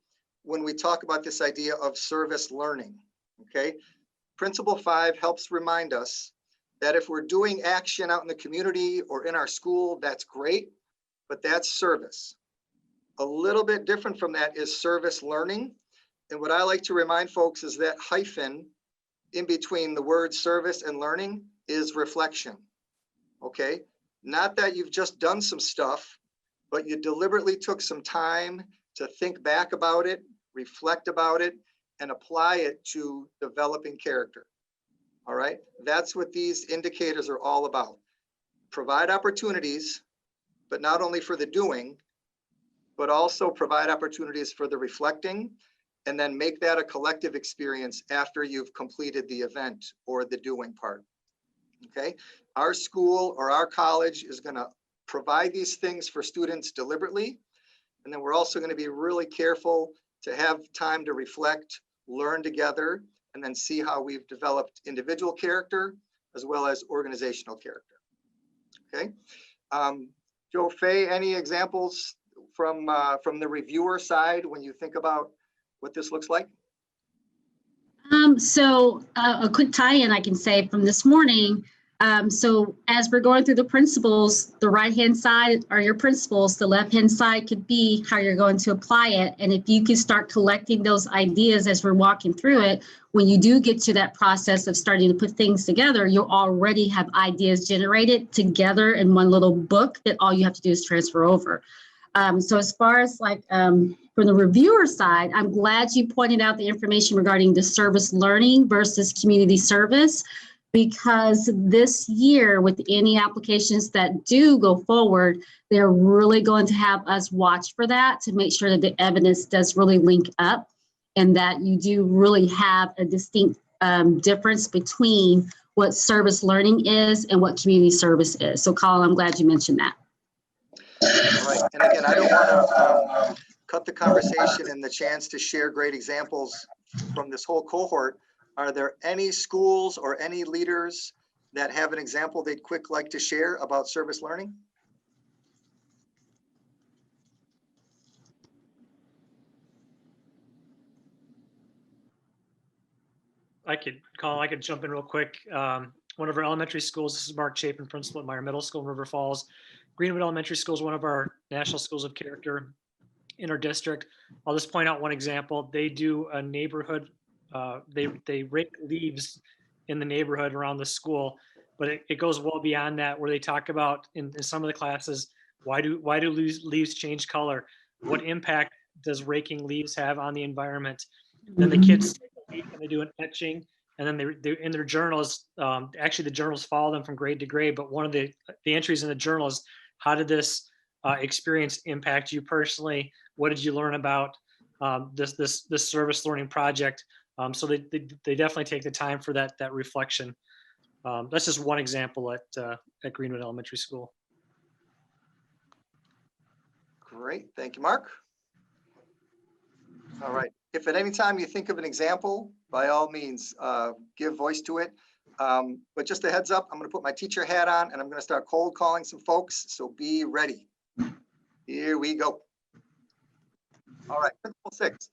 when we talk about this idea of service learning, okay? Principle 5 helps remind us that if we're doing action out in the community or in our school, that's great, but that's service. A little bit different from that is service learning. And what I like to remind folks is that hyphen in between the word service and learning is reflection, okay? Not that you've just done some stuff, but you deliberately took some time to think back about it, reflect about it, and apply it to developing character, all right? That's what these indicators are all about. Provide opportunities, but not only for the doing, but also provide opportunities for the reflecting, and then make that a collective experience after you've completed the event or the doing part, okay? Our school or our college is gonna provide these things for students deliberately, and then we're also gonna be really careful to have time to reflect, learn together, and then see how we've developed individual character as well as organizational character, okay? Joe Fay, any examples from the reviewer side when you think about what this looks like? So a quick tie-in I can say from this morning. So as we're going through the principles, the right-hand side are your principles. The left-hand side could be how you're going to apply it. And if you can start collecting those ideas as we're walking through it, when you do get to that process of starting to put things together, you'll already have ideas generated together in one little book that all you have to do is transfer over. So as far as like from the reviewer side, I'm glad you pointed out the information regarding the service learning versus community service, because this year with any applications that do go forward, they're really going to have us watch for that to make sure that the evidence does really link up and that you do really have a distinct difference between what service learning is and what community service is. So Colin, I'm glad you mentioned that. All right, and again, I don't want to cut the conversation and the chance to share great examples from this whole cohort. Are there any schools or any leaders that have an example they'd like to share about service learning? I could jump in real quick. One of our elementary schools, this is Mark Chapin, principal at Meyer Middle School in River Falls. Greenwood Elementary School is one of our national schools of character in our district. I'll just point out one example. They do a neighborhood, they rake leaves in the neighborhood around the school, but it goes well beyond that, where they talk about in some of the classes, why do leaves change color? What impact does raking leaves have on the environment? Then the kids take a leaf and they do an etching And then they in their journals, actually the journals follow them from grade to grade, but one of the entries in the journal is, how did this experience impact you personally? What did you learn about this service learning project? So they definitely take the time for that reflection. That's just one example at Greenwood Elementary School. Great, thank you, Mark. All right, if at any time you think of an example, by all means, give voice to it. But just a heads up, I'm going to put my teacher hat on and I'm going to start cold calling some folks, so be ready. Here we go. All right, principle 6.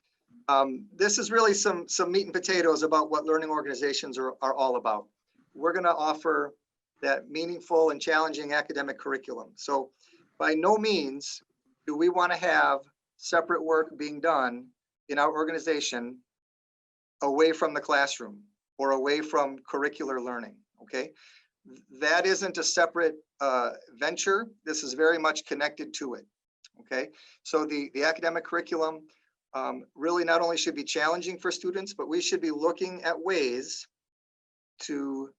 This is really some meat and potatoes about what learning organizations are all about. We're going to offer that meaningful and challenging academic curriculum. So by no means do we want to have separate work being done in our organization away from the classroom or away from curricular learning, okay? That isn't a separate venture. This is very much connected to it, okay? So the academic curriculum really not only should be challenging for students, but we should be looking at ways to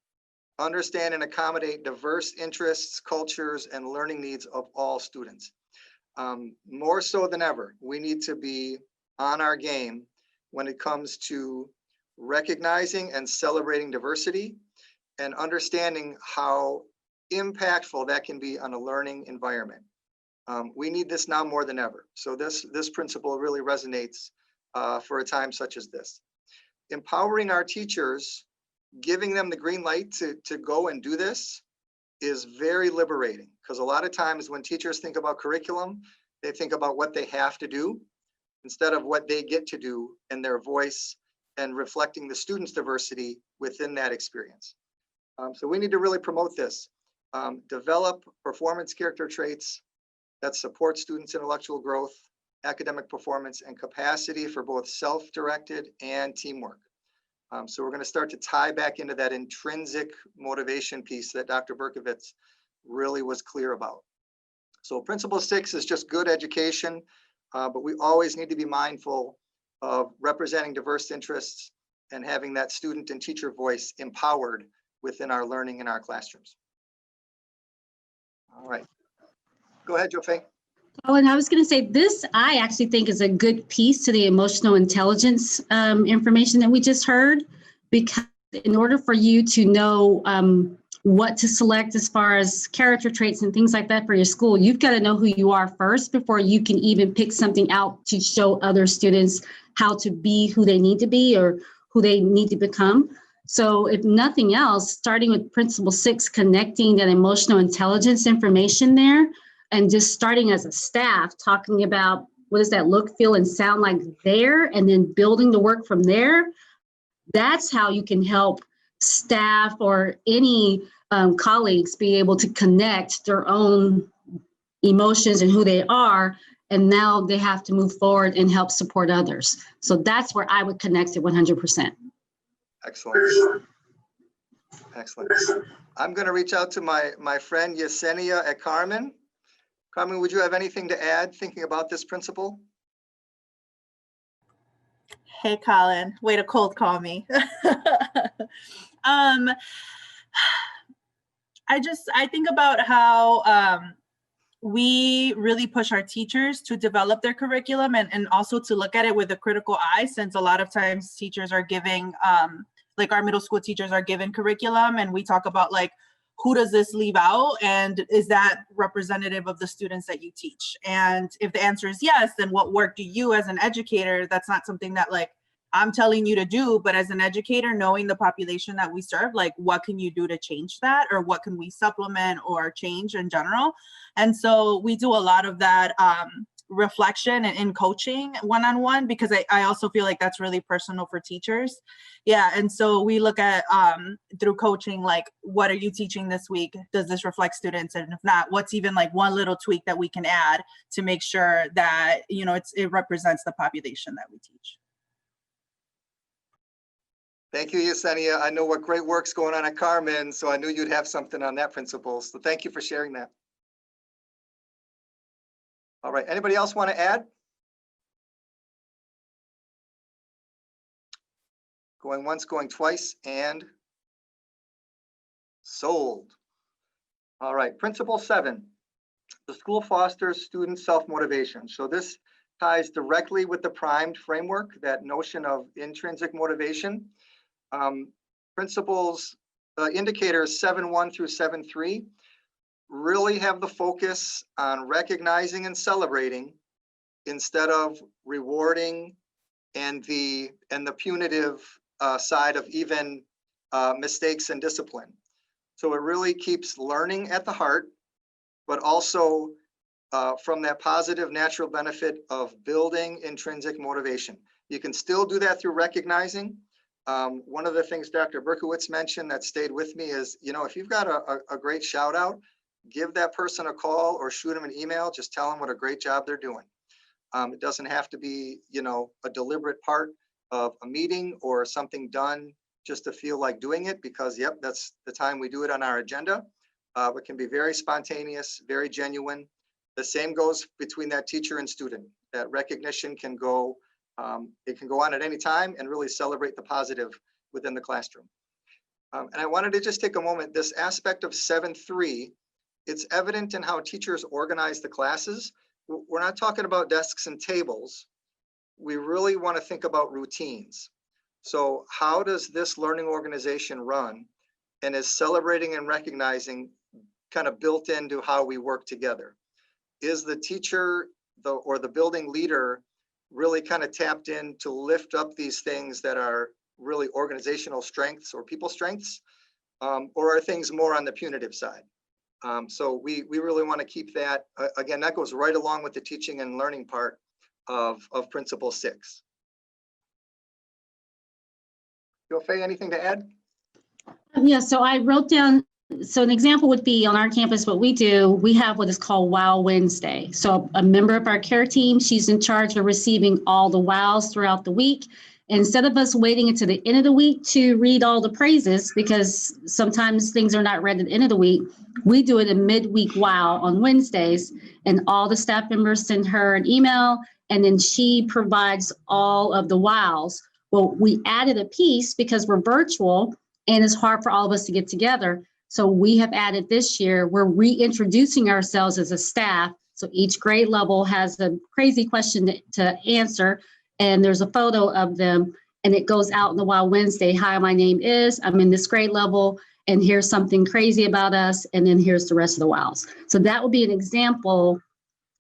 understand and accommodate diverse interests, cultures, and learning needs of all students. More so than ever, we need to be on our game when it comes to recognizing and celebrating diversity and understanding how impactful that can be on a learning environment. We need this now more than ever. So this principle really resonates for a time such as this. Empowering our teachers, giving them the green light to go and do this is very liberating, because a lot of times when teachers think about curriculum, they think about what they have to do instead of what they get to do in their voice and reflecting the students' diversity within that experience. So we need to really promote this. Develop performance character traits that support students' intellectual growth, academic performance, and capacity for both self-directed and teamwork. So we're going to start to tie back into that intrinsic motivation piece that Dr. Berkovitz really was clear about. So principle 6 is just good education, but we always need to be mindful of representing diverse interests and having that student and teacher voice empowered within our learning in our classrooms. All right, go ahead, Jo Fei. Oh, and I was going to say this, I actually think is a good piece to the emotional intelligence information that we just heard, because in order for you to know what to select as far as character traits and things like that for your school, you've got to know who you are first before you can even pick something out to show other students how to be who they need to be or who they need to become. So if nothing else, starting with principle 6, connecting that emotional intelligence information there, and just starting as a staff, talking about what does that look, feel, and sound like there, and then building the work from there. That's how you can help staff or any colleagues be able to connect their own emotions and who they are. And now they have to move forward and help support others. So that's where I would connect it 100%. Excellent. Excellent. I'm going to reach out to my friend Yesenia at Carmen. Carmen, would you have anything to add thinking about this principle? Hey, Colin, way to cold call me. I think about how we really push our teachers to develop their curriculum and also to look at it with a critical eye, since a lot of times teachers are giving, like our middle school teachers are given curriculum, and we talk about like, who does this leave out? And is that representative of the students that you teach? And if the answer is yes, then what work do you as an educator, that's not something that like I'm telling you to do, but as an educator, knowing the population that we serve, like what can you do to change that? Or what can we supplement or change in general? And so we do a lot of that reflection and in coaching one-on-one, because I also feel like that's really personal for teachers. Yeah, and so we look at through coaching, like what are you teaching this week? Does this reflect students? And if not, what's even like one little tweak that we can add to make sure that, you know, it represents the population that we teach. Thank you, Yesenia. I know what great work's going on at Carmen, so I knew you'd have something on that principle. So thank you for sharing that. All right, anybody else want to add? Going once, going twice, and sold. All right, principle 7. The school fosters student self-motivation. So this ties directly with the primed framework, that notion of intrinsic motivation. Principles, indicators 7.1 through 7.3 really have the focus on recognizing and celebrating instead of rewarding and the punitive side of even mistakes and discipline. So it really keeps learning at the heart, but also from that positive natural benefit of building intrinsic motivation. You can still do that through recognizing. One of the things Dr. Berkowitz mentioned that stayed with me is, if you've got a great shout out, give that person a call or shoot them an email, just tell them what a great job they're doing. It doesn't have to be, a deliberate part of a meeting or something done just to feel like doing it, because yep, that's the time we do it on our agenda. It can be very spontaneous, very genuine. The same goes between that teacher and student. That recognition can go, it can go on at any time and really celebrate the positive within the classroom. And I wanted to just take a moment, this aspect of 7.3, it's evident in how teachers organize the classes. We're not talking about desks and tables. We really want to think about routines. So how does this learning organization run, and is celebrating and recognizing kind of built into how we work together? Is the teacher or the building leader really kind of tapped in to lift up these things that are really organizational strengths or people strengths, or are things more on the punitive side? So we really want to keep that. Again, that goes right along with the teaching and learning part of principle 6. Faye, anything to add? Yeah, so I wrote down, so an example would be on our campus, what we do, we have what is called Wow Wednesday. So a member of our care team, she's in charge of receiving all the wows throughout the week. Instead of us waiting until the end of the week to read all the praises, because sometimes things are not read at the end of the week, we do it in midweek wow on Wednesdays, and all the staff members send her an email, and then she provides all of the wows. Well, we added a piece because we're virtual and it's hard for all of us to get together. So we have added this year, we're reintroducing ourselves as a staff. So each grade level has a crazy question to answer, and there's a photo of them, and it goes out in the Wow Wednesday. Hi, my name is, I'm in this grade level, and here's something crazy about us, and then here's the rest of the wows. So that would be an example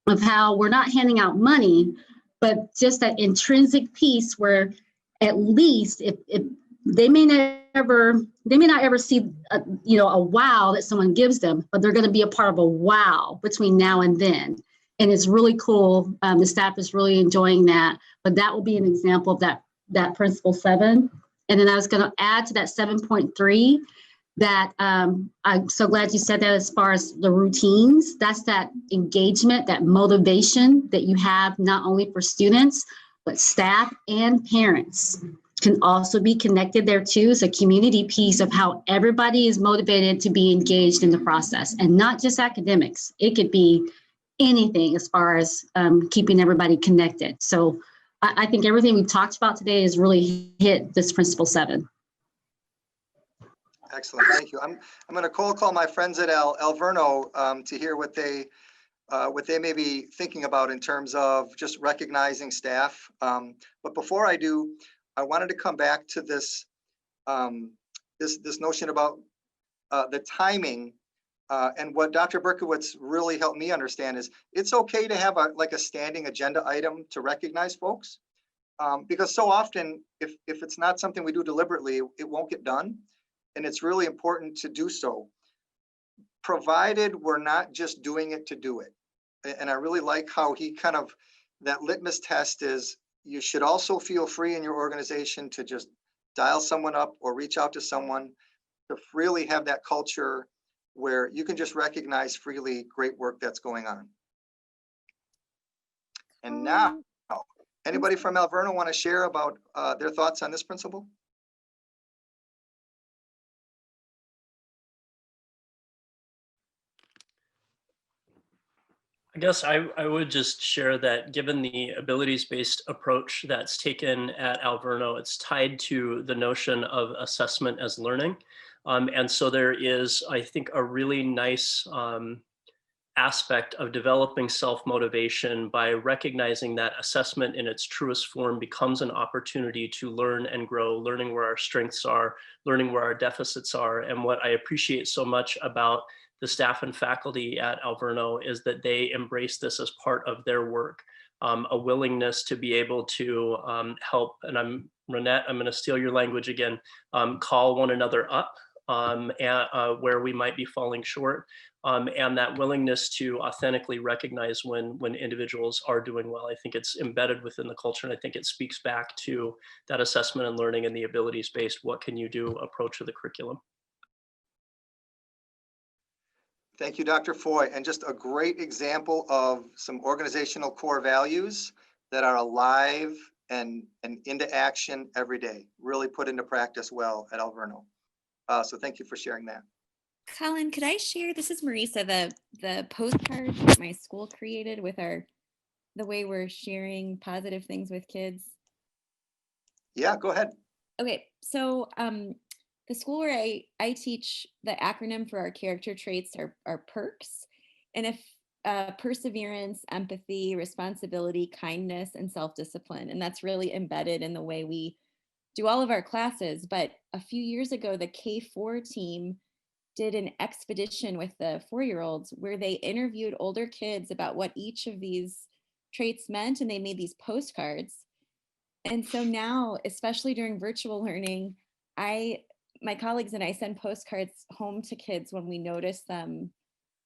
of how we're not handing out money, but just that intrinsic piece where at least if they may not ever see a wow that someone gives them, but they're going to be a part of a wow between now and then. And it's really cool. The staff is really enjoying that, but that will be an example of that principle 7. And then I was going to add to that 7.3 that I'm so glad you said that as far as the routines. That's that engagement, that motivation that you have not only for students, but staff and parents can also be connected there too. It's a community piece of how everybody is motivated to be engaged in the process, and not just academics. It could be anything as far as keeping everybody connected. So I think everything we've talked about today has really hit this principle 7. Excellent, thank you. I'm going to call my friends at Alverno to hear what they may be thinking about in terms of just recognizing staff. But before I do, I wanted to come back to this this notion about the timing, and what Dr. Berkowitz really helped me understand is it's okay to have a standing agenda item to recognize folks, because so often if it's not something we do deliberately, it won't get done, and it's really important to do so, provided we're not just doing it to do it. And I really like how he kind of, that litmus test is, you should also feel free in your organization to just dial someone up or reach out to someone, to really have that culture where you can just recognize freely great work that's going on. And now, anybody from Alverno want to share about their thoughts on this principle? I guess I would just share that given the abilities-based approach that's taken at Alverno, it's tied to the notion of assessment as learning. And so there is, I think, a really nice aspect of developing self-motivation by recognizing that assessment in its truest form becomes an opportunity to learn and grow, learning where our strengths are, learning where our deficits are. And what I appreciate so much about the staff and faculty at Alverno is that they embrace this as part of their work, a willingness to be able to help, and Renette, I'm gonna steal your language again, call one another up where we might be falling short, and that willingness to authentically recognize when individuals are doing well. I think it's embedded within the culture, and I think it speaks back to that assessment and learning and the abilities-based, what can you do approach of the curriculum. Thank you, Dr. Foy. And just a great example of some organizational core values that are alive and into action every day, really put into practice well at Alverno. So thank you for sharing that. Colin, could I share, this is Marisa, the postcards that my school created with the way we're sharing positive things with kids? Yeah, go ahead. Okay, so the school where I teach, the acronym for our character traits are PERKS. And if perseverance, empathy, responsibility, kindness, and self-discipline. And that's really embedded in the way we do all of our classes. But a few years ago, the K4 team did an expedition with the 4-year-olds where they interviewed older kids about what each of these traits meant, and they made these postcards. And so now, especially during virtual learning, my colleagues and I send postcards home to kids when we notice them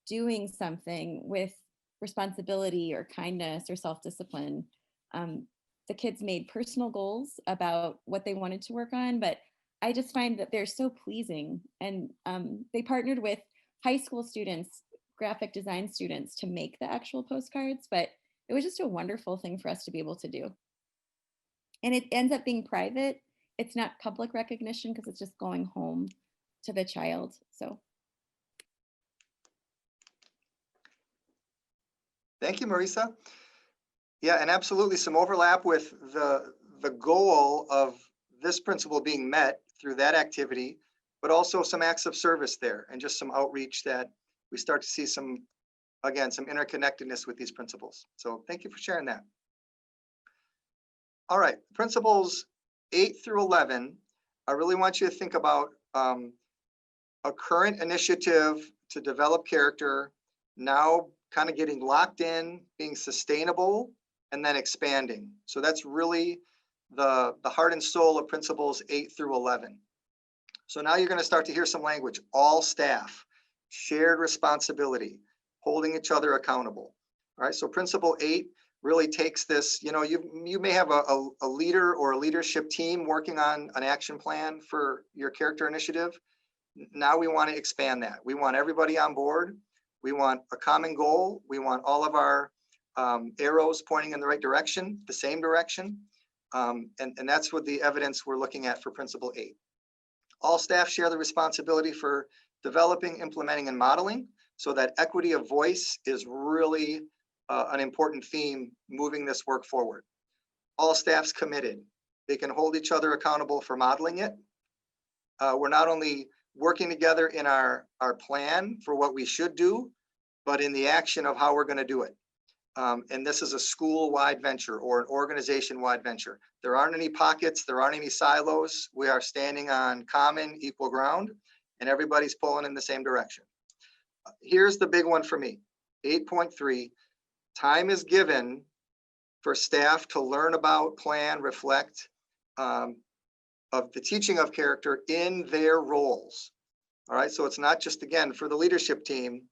doing something with responsibility or kindness or self-discipline. The kids made personal goals about what they wanted to work on, but I just find that they're so pleasing. And they partnered with high school students, graphic design students, to make the actual postcards, but it was just a wonderful thing for us to be able to do. And it ends up being private. It's not public recognition because it's just going home to the child. So. Thank you, Marisa. Yeah, and absolutely some overlap with the goal of this principle being met through that activity, but also some acts of service there and just some outreach that we start to see some interconnectedness with these principles. So thank you for sharing that. All right, principles 8 through 11, I really want you to think about a current initiative to develop character, now kind of getting locked in, being sustainable, and then expanding. So that's really the heart and soul of principles 8 through 11. So now you're going to start to hear some language, all staff, shared responsibility, holding each other accountable. All right, so principle 8 really takes this, you may have a leader or a leadership team working on an action plan for your character initiative. Now we want to expand that. We want everybody on board. We want a common goal. We want all of our arrows pointing in the right direction, the same direction. And that's what the evidence we're looking at for principle 8. All staff share the responsibility for developing, implementing, and modeling, so that equity of voice is really an important theme moving this work forward. All staff's committed. They can hold each other accountable for modeling it. We're not only working together in our plan for what we should do, but in the action of how we're going to do it. And this is a school-wide venture or an organization-wide venture. There aren't any pockets, there aren't any silos. We are standing on common, equal ground, and everybody's pulling in the same direction. Here's the big one for me, 8.3. Time is given for staff to learn about, plan, reflect of the teaching of character in their roles. All right, so it's not just, again, for the leadership team.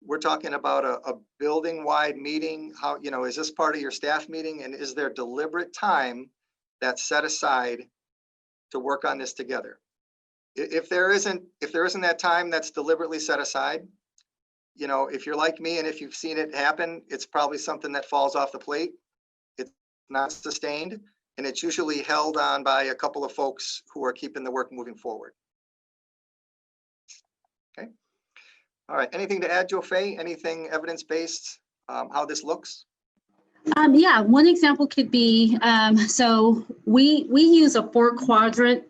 We're talking about a building-wide meeting. How, is this part of your staff meeting, and is there deliberate time that's set aside to work on this together? If there isn't that time that's deliberately set aside, if you're like me and if you've seen it happen, it's probably something that falls off the plate. It's not sustained, and it's usually held on by a couple of folks who are keeping the work moving forward. Okay. All right. Anything to add, Joe Fay? Anything evidence-based how this looks? Yeah, one example could be, so we use a 4-quadrant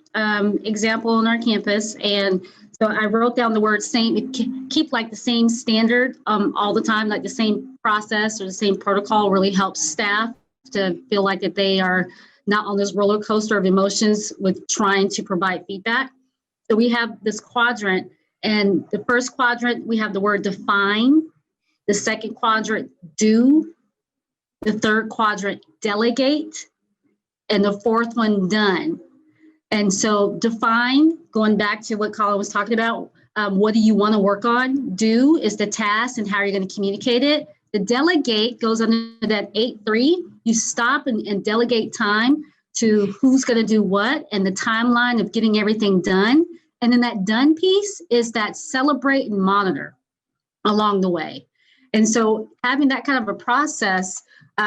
example on our campus. And so I wrote down the word same, keep like the same standard all the time, like the same process or the same protocol really helps staff to feel like that they are not on this roller coaster of emotions with trying to provide feedback. So we have this quadrant, and the first quadrant, we have the word define. The second quadrant, do. The third quadrant, delegate. And the fourth one, done. And so define, going back to what Colin was talking about, what do you want to work on? Do is the task and how you're going to communicate it. The delegate goes under that 8-3. You stop and delegate time to who's going to do what and the timeline of getting everything done. And then that done piece is that celebrate and monitor along the way. And so having that kind of a process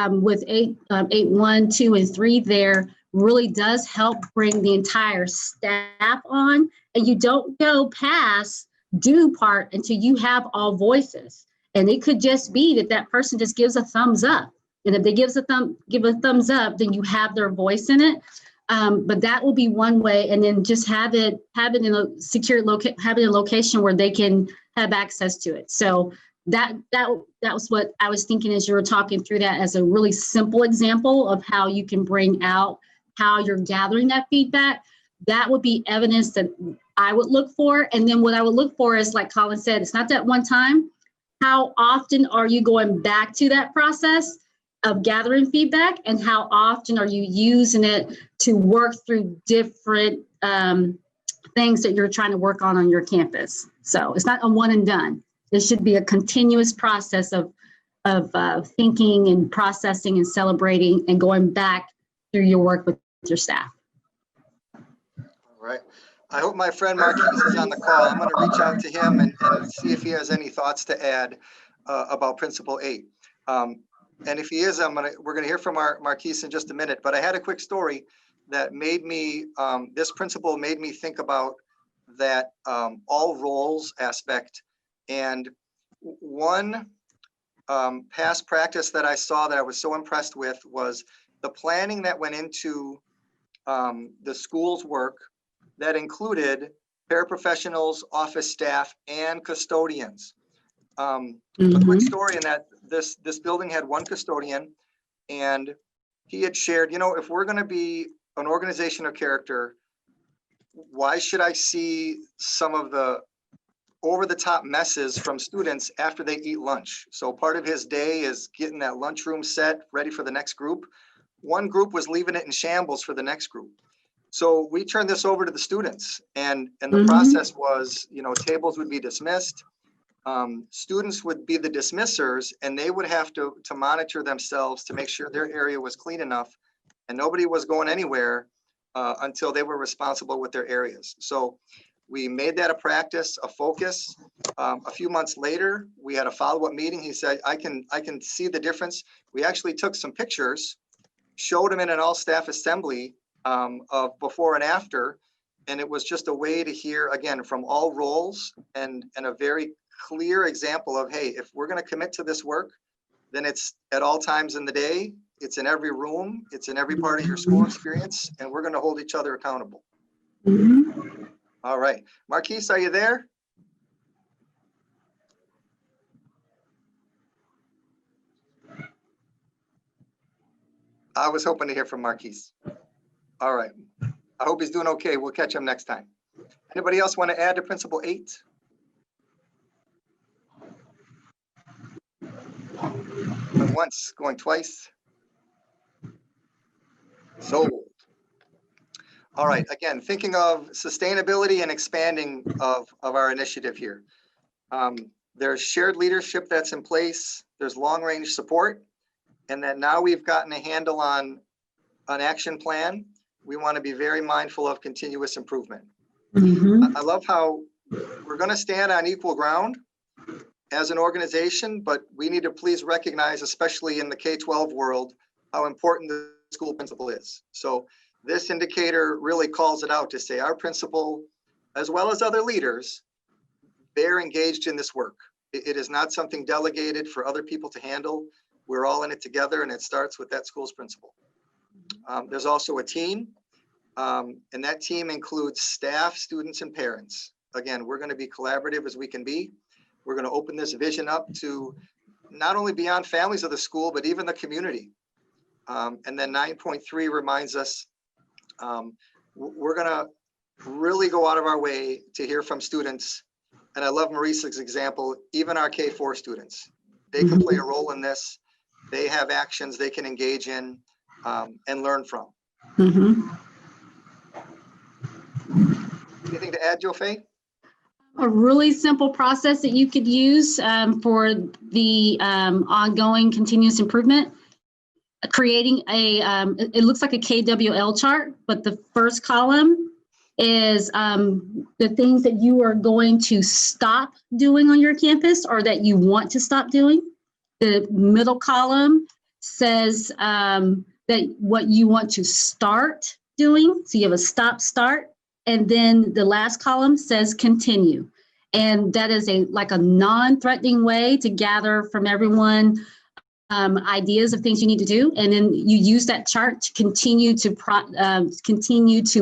with 8, 1, 2, and 3 there really does help bring the entire staff on. And you don't go past do part until you have all voices. And it could just be that that person just gives a thumbs up. And if they give a thumbs up, then you have their voice in it. But that will be one way. And then just have it in a secure location where they can have access to it. So that was what I was thinking as you were talking through that, as a really simple example of how you can bring out how you're gathering that feedback. That would be evidence that I would look for. And then what I would look for is, like Colin said, it's not that one time. How often are you going back to that process of gathering feedback, and how often are you using it to work through different things that you're trying to work on your campus? So it's not a one and done. There should be a continuous process of thinking and processing and celebrating and going back through your work with your staff. All right. I hope my friend Marquise is on the call. I'm going to reach out to him and see if he has any thoughts to add about Principle 8. And if he is, we're going to hear from Marquise in just a minute. But I had a quick story that made me, this principle made me think about that all roles aspect. And one past practice that I saw that I was so impressed with was the planning that went into the school's work that included paraprofessionals, office staff, and custodians. A quick story in that this building had one custodian, and he had shared, if we're going to be an organization of character, why should I see some of the over-the-top messes from students after they eat lunch? So part of his day is getting that lunchroom set ready for the next group. One group was leaving it in shambles for the next group. So we turned this over to the students, and the process was, tables would be dismissed. Students would be the dismissers, and they would have to monitor themselves to make sure their area was clean enough, and nobody was going anywhere until they were responsible with their areas. So we made that a practice, a focus. A few months later, we had a follow-up meeting. He said, I can see the difference. We actually took some pictures, showed them in an all-staff assembly of before and after, and it was just a way to hear, again, from all roles, and a very clear example of, hey, if we're going to commit to this work, then it's at all times in the day, it's in every room, it's in every part of your school experience, and we're going to hold each other accountable. All right, Marquise, are you there? I was hoping to hear from Marquise. All right, I hope he's doing okay. We'll catch him next time. Anybody else want to add to Principle 8? Going once, going twice. Sold. All right, again, thinking of sustainability and expanding of our initiative here. There's shared leadership that's in place. There's long-range support, and that now we've gotten a handle on an action plan. We want to be very mindful of continuous improvement. I love how we're going to stand on equal ground as an organization, but we need to please recognize, especially in the K-12 world, how important the school principal is. So this indicator really calls it out to say our principal, as well as other leaders, they're engaged in this work. It is not something delegated for other people to handle. We're all in it together, and it starts with that school's principal. There's also a team, and that team includes staff, students, and parents. Again, we're going to be collaborative as we can be. We're going to open this vision up to not only beyond families of the school, but even the community. And then 9.3 reminds us we're going to really go out of our way to hear from students. And I love Maurice's example, even our K-4 students. They can play a role in this. They have actions they can engage in and learn from. Anything to add, Jo Faye? A really simple process that you could use for the ongoing continuous improvement. Creating a, it looks like a KWL chart, but the first column is the things that you are going to stop doing on your campus or that you want to stop doing. The middle column says that what you want to start doing. So you have a stop, start. And then the last column says continue. And that is like a non-threatening way to gather from everyone ideas of things you need to do. And then you use that chart to continue to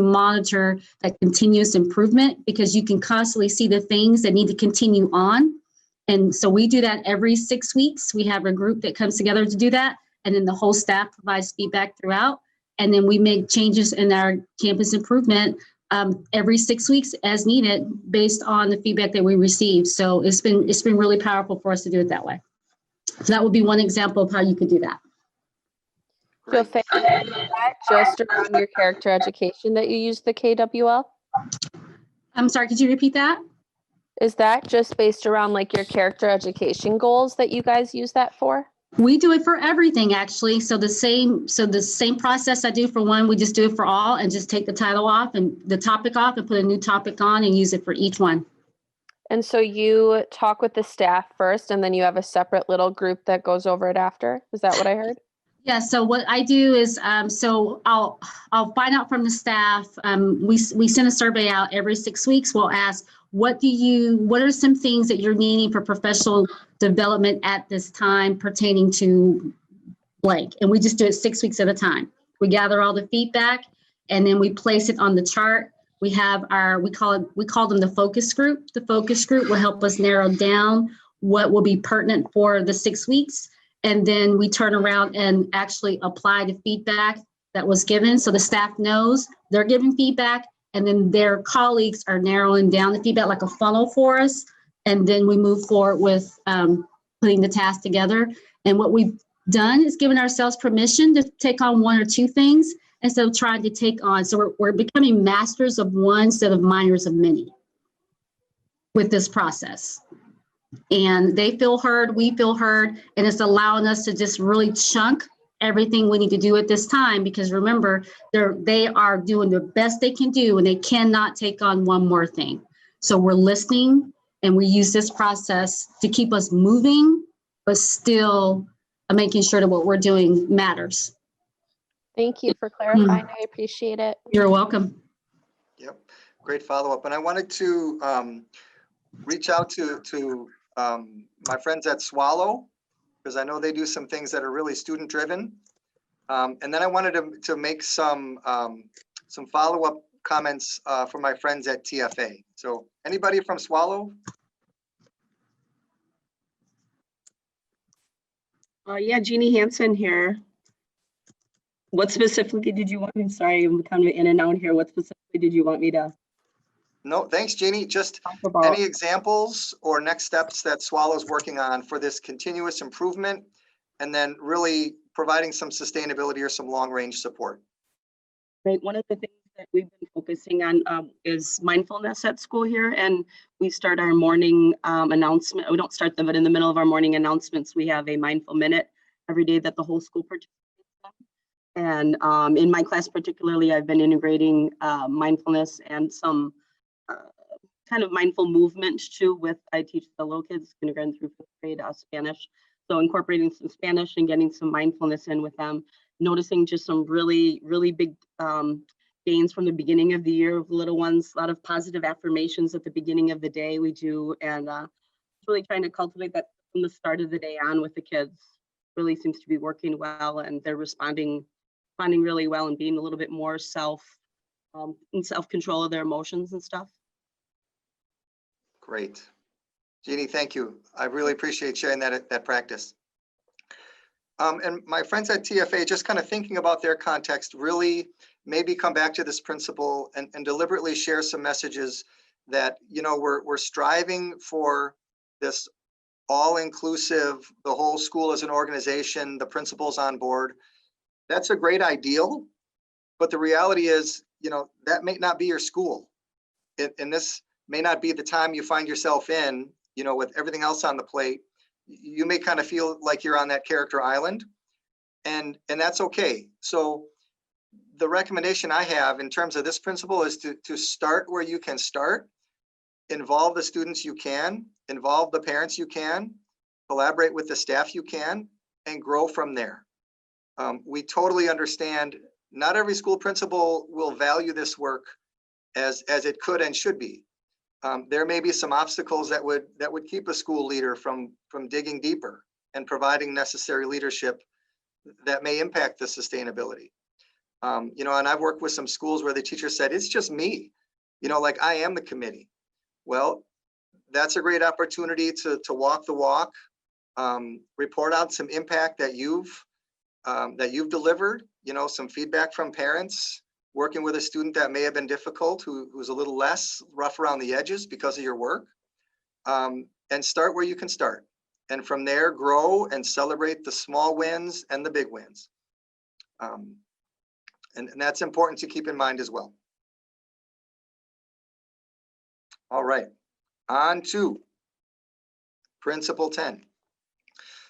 monitor that continuous improvement, because you can constantly see the things that need to continue on. And so we do that every 6 weeks. We have a group that comes together to do that. And then the whole staff provides feedback throughout. And then we make changes in our campus improvement every 6 weeks as needed based on the feedback that we receive. So it's been really powerful for us to do it that way. So that would be one example of how you could do that. Jo Faye, is that just around your character education that you use the KWL? I'm sorry, could you repeat that? Is that just based around like your character education goals that you guys use that for? We do it for everything, actually. So the same process I do for one, we just do it for all and just take the title off and the topic off and put a new topic on and use it for each one. And so you talk with the staff first, and then you have a separate little group that goes over it after. Is that what I heard? Yeah. So what I do is, so I'll find out from the staff. We send a survey out every 6 weeks. We'll ask, what are some things that you're needing for professional development at this time pertaining to blank? And we just do it 6 weeks at a time. We gather all the feedback and then we place it on the chart. We have we call them the focus group. The focus group will help us narrow down what will be pertinent for the 6 weeks. And then we turn around and actually apply the feedback that was given. So the staff knows they're giving feedback, and then their colleagues are narrowing down the feedback like a funnel for us. And then we move forward with putting the task together. And what we've done is given ourselves permission to take on one or two things instead of trying to take on. So we're becoming masters of one instead of minors of many with this process. And they feel heard, we feel heard, and it's allowing us to just really chunk everything we need to do at this time, because remember, they are doing the best they can do and they cannot take on one more thing. So we're listening, and we use this process to keep us moving, but still making sure that what we're doing matters. Thank you for clarifying. I appreciate it. You're welcome. Yep, great follow-up. And I wanted to reach out to my friends at Swallow, because I know they do some things that are really student-driven. And then I wanted to make some follow-up comments for my friends at TFA. So anybody from Swallow? Yeah, Jeannie Hansen here. What specifically did you want me? Sorry, I'm kind of in and out here. What specifically did you want me to? No, thanks, Jeannie. Just any examples or next steps that Swallow's working on for this continuous improvement, and then really providing some sustainability or some long-range support. Right. One of the things that we've been focusing on is mindfulness at school here, and we start our morning announcement. We don't start them, but in the middle of our morning announcements, we have a mindful minute every day that the whole school participates in. And in my class particularly, I've been integrating mindfulness and some kind of mindful movement too. I teach the little kids, kindergarten through 5th grade, Spanish. So incorporating some Spanish and getting some mindfulness in with them, noticing just some really, really big gains from the beginning of the year of little ones, a lot of positive affirmations at the beginning of the day we do, and really trying to cultivate that from the start of the day on with the kids really seems to be working well, and they're responding really well and being a little bit more in self-control of their emotions and stuff. Great. Jeannie, thank you. I really appreciate sharing that practice. And my friends at TFA, just kind of thinking about their context, really maybe come back to this principle and deliberately share some messages that, we're striving for this all-inclusive, the whole school as an organization, the principals on board. That's a great ideal, but the reality is, that may not be your school. And this may not be the time you find yourself in, with everything else on the plate. You may kind of feel like you're on that character island, and that's okay. So the recommendation I have in terms of this principle is to start where you can start, involve the students you can, involve the parents you can, collaborate with the staff you can, and grow from there. We totally understand not every school principal will value this work as it could and should be. There may be some obstacles that would keep a school leader from digging deeper and providing necessary leadership that may impact the sustainability. And I've worked with some schools where the teacher said, it's just me, like I am the committee. Well, that's a great opportunity to walk the walk, report out some impact that you've delivered, some feedback from parents, working with a student that may have been difficult, who's a little less rough around the edges because of your work, and start where you can start. And from there, grow and celebrate the small wins and the big wins. And that's important to keep in mind as well. All right, on to Principle 10.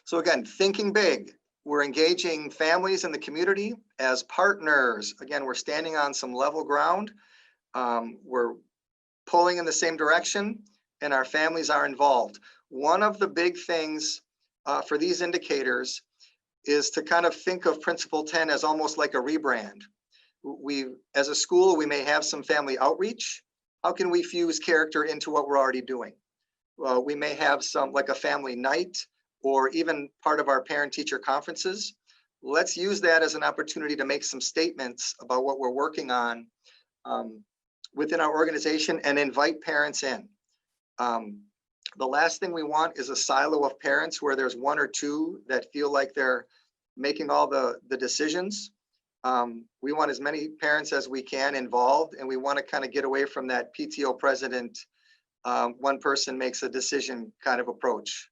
So again, thinking big. We're engaging families in the community as partners. Again, we're standing on some level ground. We're pulling in the same direction, and our families are involved. One of the big things for these indicators is to kind of think of Principle 10 as almost like a rebrand. As a school, we may have some family outreach. How can we fuse character into what we're already doing? Well, we may have some, like a family night, or even part of our parent-teacher conferences. Let's use that as an opportunity to make some statements about what we're working on within our organization and invite parents in. The last thing we want is a silo of parents where there's one or two that feel like they're making all the decisions. We want as many parents as we can involved, and we want to kind of get away from that PTO president, one person makes a decision kind of approach.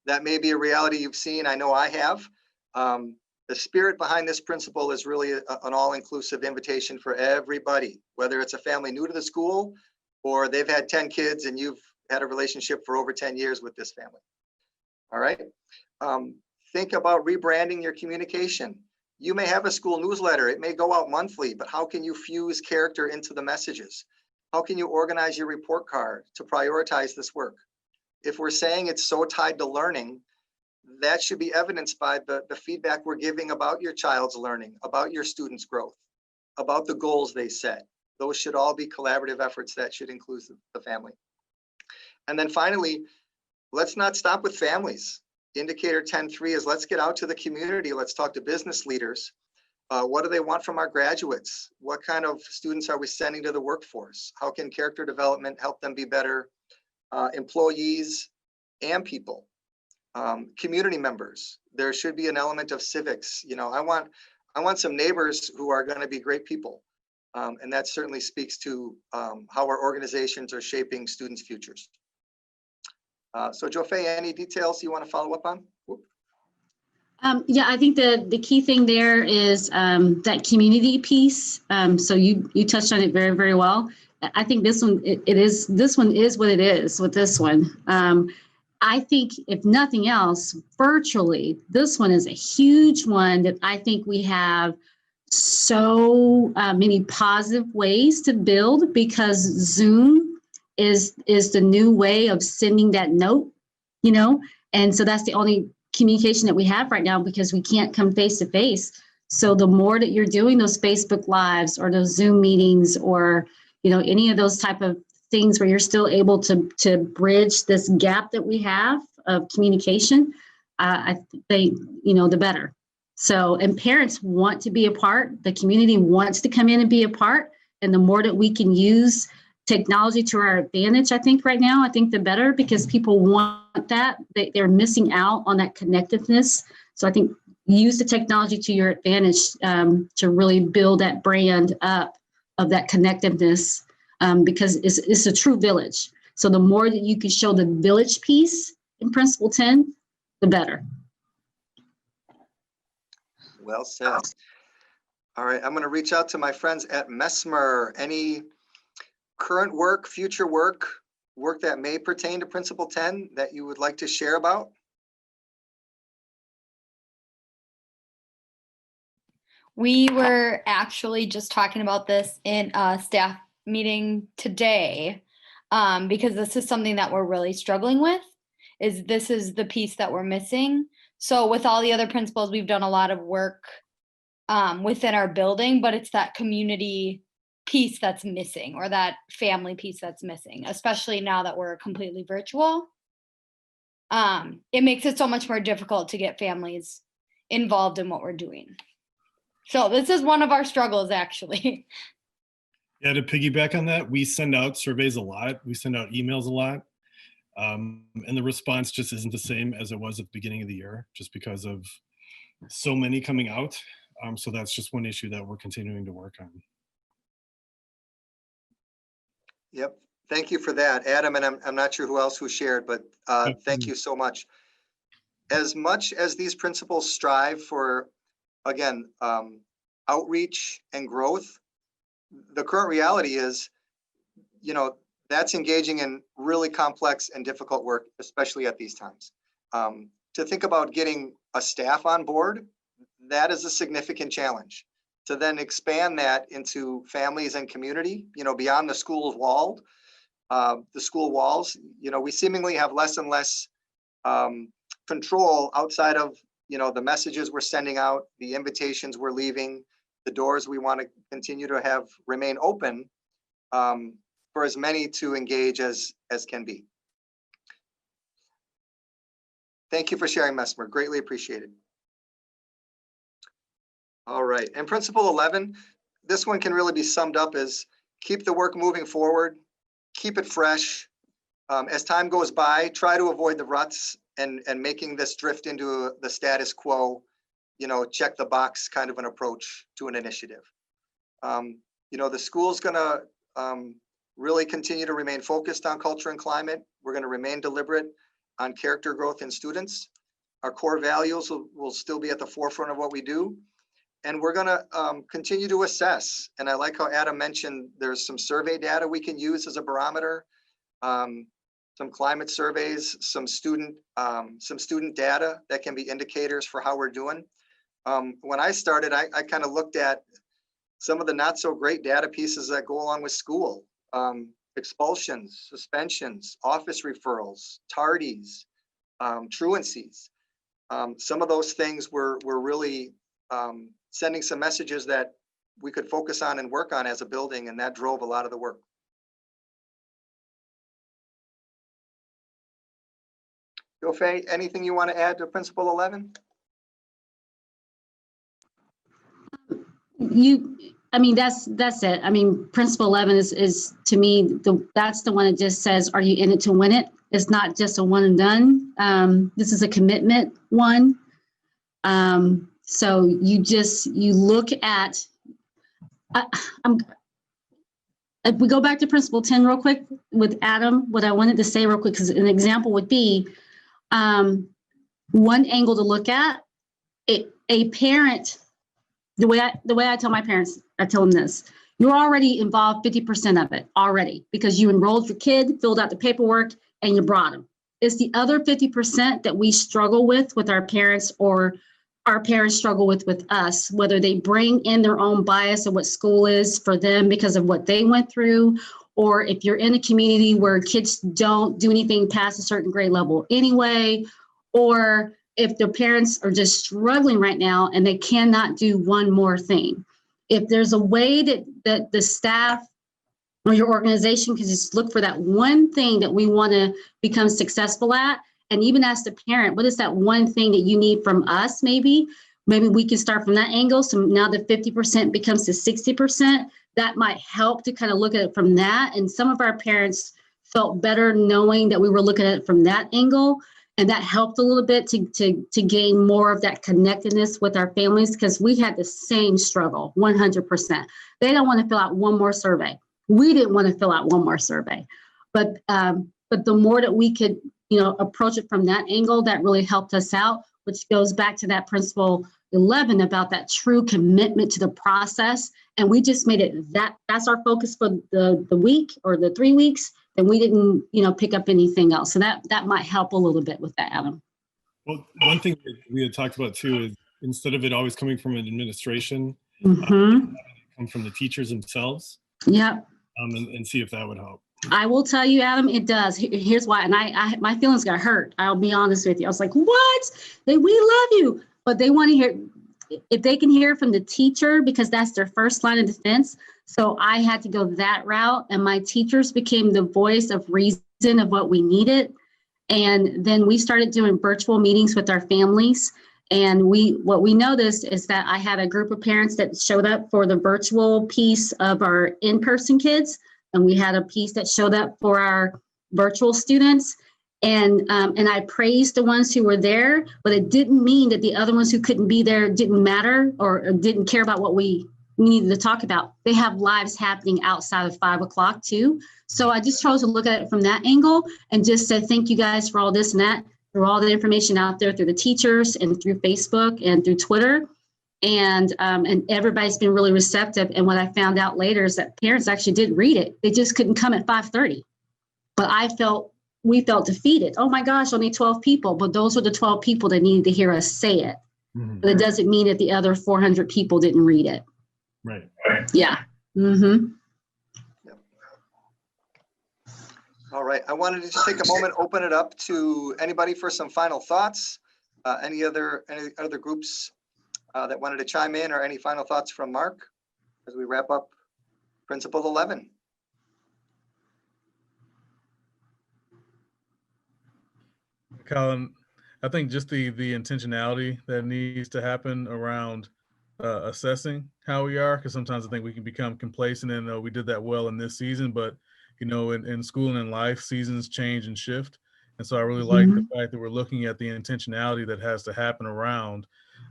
That may be a reality you've seen. I know I have. The spirit behind this principle is really an all-inclusive invitation for everybody, whether it's a family new to the school or they've had 10 kids and you've had a relationship for over 10 years with this family. All right. Think about rebranding your communication. You may have a school newsletter. It may go out monthly, but how can you fuse character into the messages? How can you organize your report card to prioritize this work? If we're saying it's so tied to learning, that should be evidenced by the feedback we're giving about your child's learning, about your students' growth, about the goals they set. Those should all be collaborative efforts that should include the family. And then finally, let's not stop with families. Indicator 10.3 is let's get out to the community. Let's talk to business leaders. What do they want from our graduates? What kind of students are we sending to the workforce? How can character development help them be better employees and people? Community members. There should be an element of civics. I want some neighbors who are going to be great people. And that certainly speaks to how our organizations are shaping students' futures. So Jofe, any details you want to follow up on? Yeah, I think the key thing there is that community piece. So you touched on it very, very well. I think this one, this one is what it is with this one. I think if nothing else, virtually, this one is a huge one that I think we have so many positive ways to build, because Zoom is the new way of sending that note, and so that's the only communication that we have right now, because we can't come face to face. So the more that you're doing those Facebook Lives or those Zoom meetings or any of those type of things where you're still able to bridge this gap that we have of communication, I think, the better. So, and parents want to be a part, the community wants to come in and be a part. And the more that we can use technology to our advantage, I think right now, I think the better, because people want that. They're missing out on that connectiveness. So I think use the technology to your advantage to really build that brand up of that connectiveness, because it's a true village. So the more that you can show the village piece in Principle 10, the better. Well said. All right, I'm going to reach out to my friends at Mesmer. Any current work, future work that may pertain to Principle 10 that you would like to share about? We were actually just talking about this in a staff meeting today, because this is something that we're really struggling with. This is the piece that we're missing. So with all the other principals, we've done a lot of work within our building, but it's that community piece that's missing, or that family piece that's missing, especially now that we're completely virtual. It makes it so much more difficult to get families involved in what we're doing. So this is one of our struggles, actually. Yeah, to piggyback on that, we send out surveys a lot. We send out emails a lot. And the response just isn't the same as it was at the beginning of the year, just because of so many coming out. So that's just one issue that we're continuing to work on. Yep. Thank you for that, Adam. And I'm not sure who shared, but thank you so much. As much as these principles strive for, again, outreach and growth, the current reality is, that's engaging in really complex and difficult work, especially at these times. To think about getting a staff on board, that is a significant challenge. To then expand that into families and community, beyond the school walls, we seemingly have less and less control outside of, the messages we're sending out, the invitations we're leaving, the doors we want to continue to have remain open for as many to engage as can be. Thank you for sharing, Mesmer. Greatly appreciated. All right, and Principle 11, this one can really be summed up as keep the work moving forward, keep it fresh. As time goes by, try to avoid the ruts and making this drift into the status quo, check the box kind of an approach to an initiative. The school's gonna really continue to remain focused on culture and climate. We're gonna remain deliberate on character growth in students. Our core values will still be at the forefront of what we do. And we're gonna continue to assess. And I like how Adam mentioned there's some survey data we can use as a barometer, some climate surveys, some student data that can be indicators for how we're doing. When I started, I kind of looked at some of the not so great data pieces that go along with school, expulsions, suspensions, office referrals, tardies, truancies. Some of those things were really sending some messages that we could focus on and work on as a building, and that drove a lot of the work. Yofei, anything you want to add to Principle 11? That's it. Principle 11 is to me, that's the one that just says, are you in it to win it? It's not just a one and done. This is a commitment one. So you look at, if we go back to Principle 10 real quick with Adam, what I wanted to say real quick, because an example would be one angle to look at, a parent, the way I tell my parents, I tell them this, you're already involved 50% of it already, because you enrolled your kid, filled out the paperwork, and you brought them. It's the other 50% that we struggle with our parents, or our parents struggle with us, whether they bring in their own bias of what school is for them because of what they went through, or if you're in a community where kids don't do anything past a certain grade level anyway, or if their parents are just struggling right now and they cannot do one more thing. If there's a way that the staff or your organization can just look for that one thing that we want to become successful at. And even as the parent, what is that one thing that you need from us? Maybe we can start from that angle. So now the 50% becomes to 60%. That might help to kind of look at it from that. And some of our parents felt better knowing that we were looking at it from that angle. And that helped a little bit to gain more of that connectedness with our families, because we had the same struggle, 100%. They don't want to fill out one more survey. We didn't want to fill out one more survey. But the more that we could, approach it from that angle, that really helped us out, which goes back to that principle 11 about that true commitment to the process. And we just made it that's our focus for the week or the 3 weeks. And we didn't, pick up anything else. So that might help a little bit with that, Adam. Well, one thing that we had talked about too is instead of it always coming from an administration, Mm-hmm. come from the teachers themselves. Yep. And see if that would help. I will tell you, Adam, it does. Here's why. And I my feelings got hurt. I'll be honest with you. I was like, what? We love you. But they want to hear, if they can hear from the teacher, because that's their first line of defense. So I had to go that route. And my teachers became the voice of reason of what we needed. And then we started doing virtual meetings with our families. And what we noticed is that I had a group of parents that showed up for the virtual piece of our in-person kids. And we had a piece that showed up for our virtual students. And I praised the ones who were there, but it didn't mean that the other ones who couldn't be there didn't matter or didn't care about what we needed to talk about. They have lives happening outside of 5 o'clock too. So I just chose to look at it from that angle and just say, thank you guys for all this and that, through all the information out there through the teachers and through Facebook and through Twitter. And everybody's been really receptive. And what I found out later is that parents actually did read it. They just couldn't come at 5:30. But we felt defeated. Oh my gosh, only 12 people. But those were the 12 people that needed to hear us say it. Mm-hmm. But it doesn't mean that the other 400 people didn't read it. Right. Yeah. Mm-hmm. Yep. All right. I wanted to just take a moment, open it up to anybody for some final thoughts. Any other groups that wanted to chime in, or any final thoughts from Mark as we wrap up Principle 11? Colin, I think just the intentionality that needs to happen around assessing how we are, because sometimes I think we can become complacent and we did that well in this season, but in school and in life, seasons change and shift. And so I really like the fact that we're looking at the intentionality that has to happen around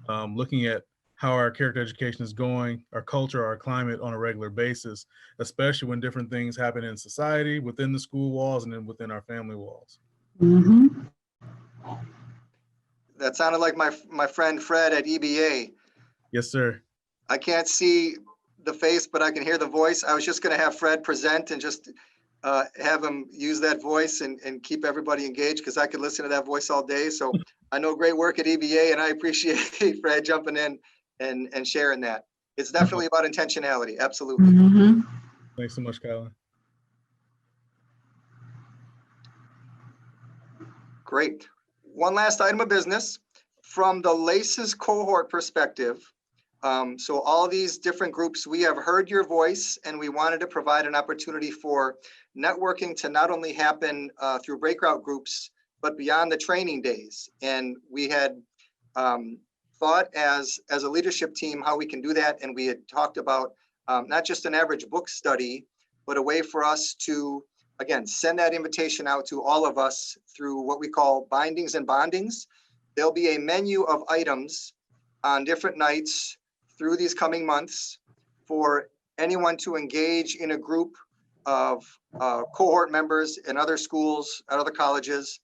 looking at how our character education is going, our culture, our climate on a regular basis, especially when different things happen in society, within the school walls, and then within our family walls. Mm-hmm. That sounded like my friend Fred at EBA. Yes, sir. I can't see the face, but I can hear the voice. I was just going to have Fred present and just have him use that voice and keep everybody engaged, because I could listen to that voice all day. So I know great work at EBA, and I appreciate Fred jumping in and sharing that. It's definitely about intentionality. Absolutely. Mm-hmm. Thanks so much, Colin. Great. One last item of business from the LACCS cohort perspective. So all these different groups, we have heard your voice, and we wanted to provide an opportunity for networking to not only happen through breakout groups, but beyond the training days. And we had thought as a leadership team how we can do that. And we had talked about not just an average book study, but a way for us to, again, send that invitation out to all of us through what we call bindings and bondings. There'll be a menu of items on different nights through these coming months for anyone to engage in a group of cohort members in other schools, at other colleges,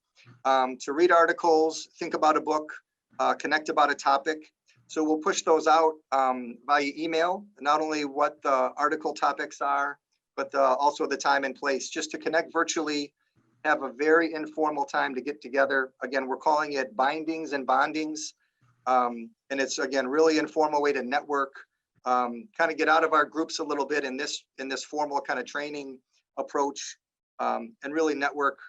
to read articles, think about a book, connect about a topic. So we'll push those out via email, not only what the article topics are, but also the time and place, just to connect virtually, have a very informal time to get together. Again, we're calling it bindings and bondings. And it's, again, really informal way to network, kind of get out of our groups a little bit in this formal kind of training approach, and really network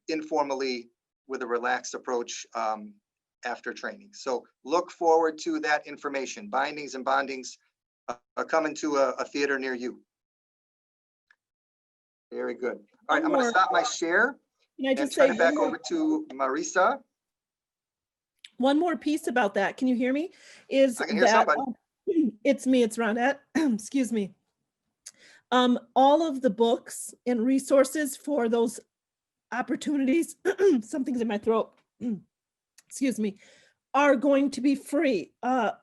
informally with a relaxed approach after training. So look forward to that information. Bindings and bondings coming to a theater near you. Very good. All right, One I'm going to more. stop my share Can I and just turn say it back one over to Marisa. one more piece about that? Can you hear me? Is I can hear that somebody. it's me, it's Ronette. Excuse me. All of the books and resources for those opportunities, something's in my throat, excuse me, are going to be free.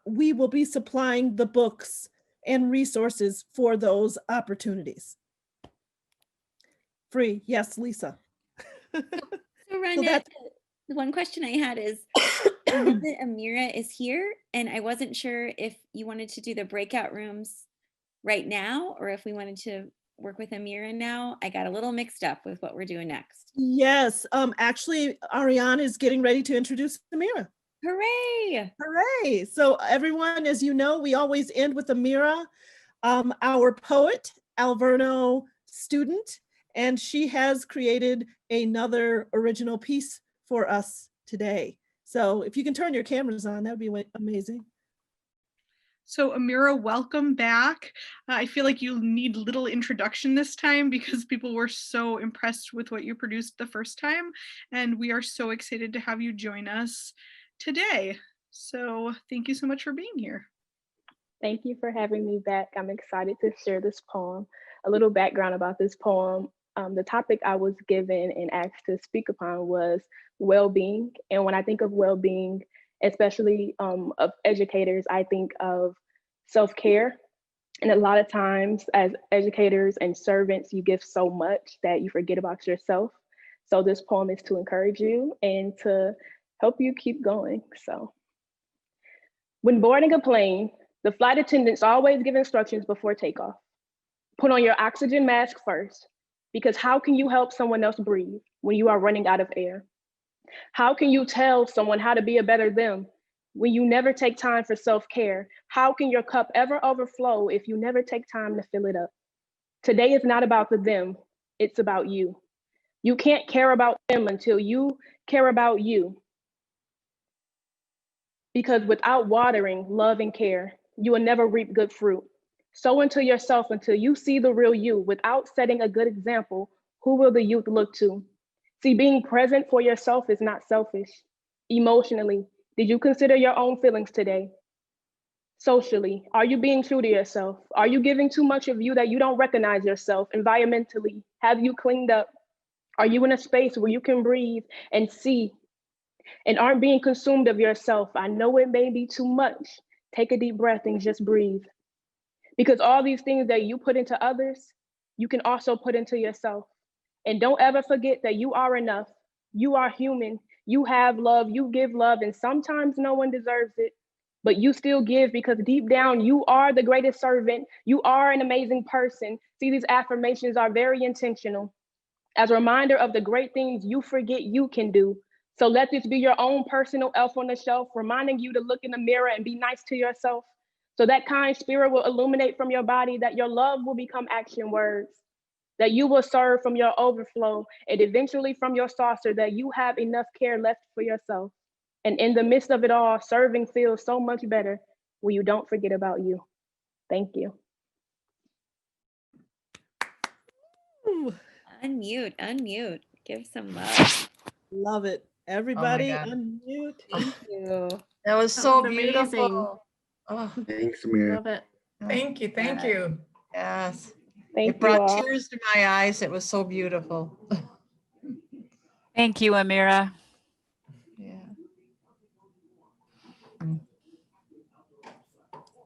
We will be supplying the books and resources for those opportunities. Free, yes, Lisa. So So Rhonda, that's the one question I had is, I know that Amira is here, and I wasn't sure if you wanted to do the breakout rooms right now, or if we wanted to work with Amira now. I got a little mixed up with what we're doing next. yes. Actually, Ariane is getting ready to introduce Amira. Hooray! Hooray! So everyone, as you know, we always end with Amira, our poet, Alverno student, and she has created another original piece for us today. So if you can turn your cameras on, that would be amazing. So Amira, welcome back. I feel like you need little introduction this time because people were so impressed with what you produced the first time. And we are so excited to have you join us today. So thank you so much for being here. Thank you for having me back. I'm excited to share this poem. A little background about this poem. The topic I was given and asked to speak upon was well-being. And when I think of well-being, especially of educators, I think of self-care. And a lot of times as educators and servants, you give so much that you forget about yourself. So this poem is to encourage you and to help you keep going. So when boarding a plane, the flight attendants always give instructions before takeoff. Put on your oxygen mask first, because how can you help someone else breathe when you are running out of air? How can you tell someone how to be a better them when you never take time for self-care? How can your cup ever overflow if you never take time to fill it up? Today is not about the them, it's about you. You can't care about them until you care about you. Because without watering love and care, you will never reap good fruit. Sow into yourself until you see the real you. Without setting a good example, who will the youth look to? See, being present for yourself is not selfish. Emotionally, did you consider your own feelings today? Socially, are you being true to yourself? Are you giving too much of you that you don't recognize yourself? Environmentally, have you cleaned up? Are you in a space where you can breathe and see and aren't being consumed of yourself? I know it may be too much. Take a deep breath and just breathe. Because all these things that you put into others, you can also put into yourself. And don't ever forget that you are enough. You are human. You have love. You give love. And sometimes no one deserves it, but you still give because deep down, you are the greatest servant. You are an amazing person. See, these affirmations are very intentional as a reminder of the great things you forget you can do. So let this be your own personal elf on the shelf, reminding you to look in the mirror and be nice to yourself. So that kind spirit will illuminate from your body, that your love will become action words, that you will serve from your overflow, and eventually from your saucer, that you have enough care left for yourself. And in the midst of it all, serving feels so much better when you don't forget about you. Thank you. Ooh, Unmute. Give some love. love it. Everybody unmute. Thank you. That was That so was amazing. beautiful. Oh, Thanks, Amir. Love it. thank you. Thank you. Yes. Thank It you brought all. tears to my eyes. It was so beautiful. Thank you, Amira. Yeah.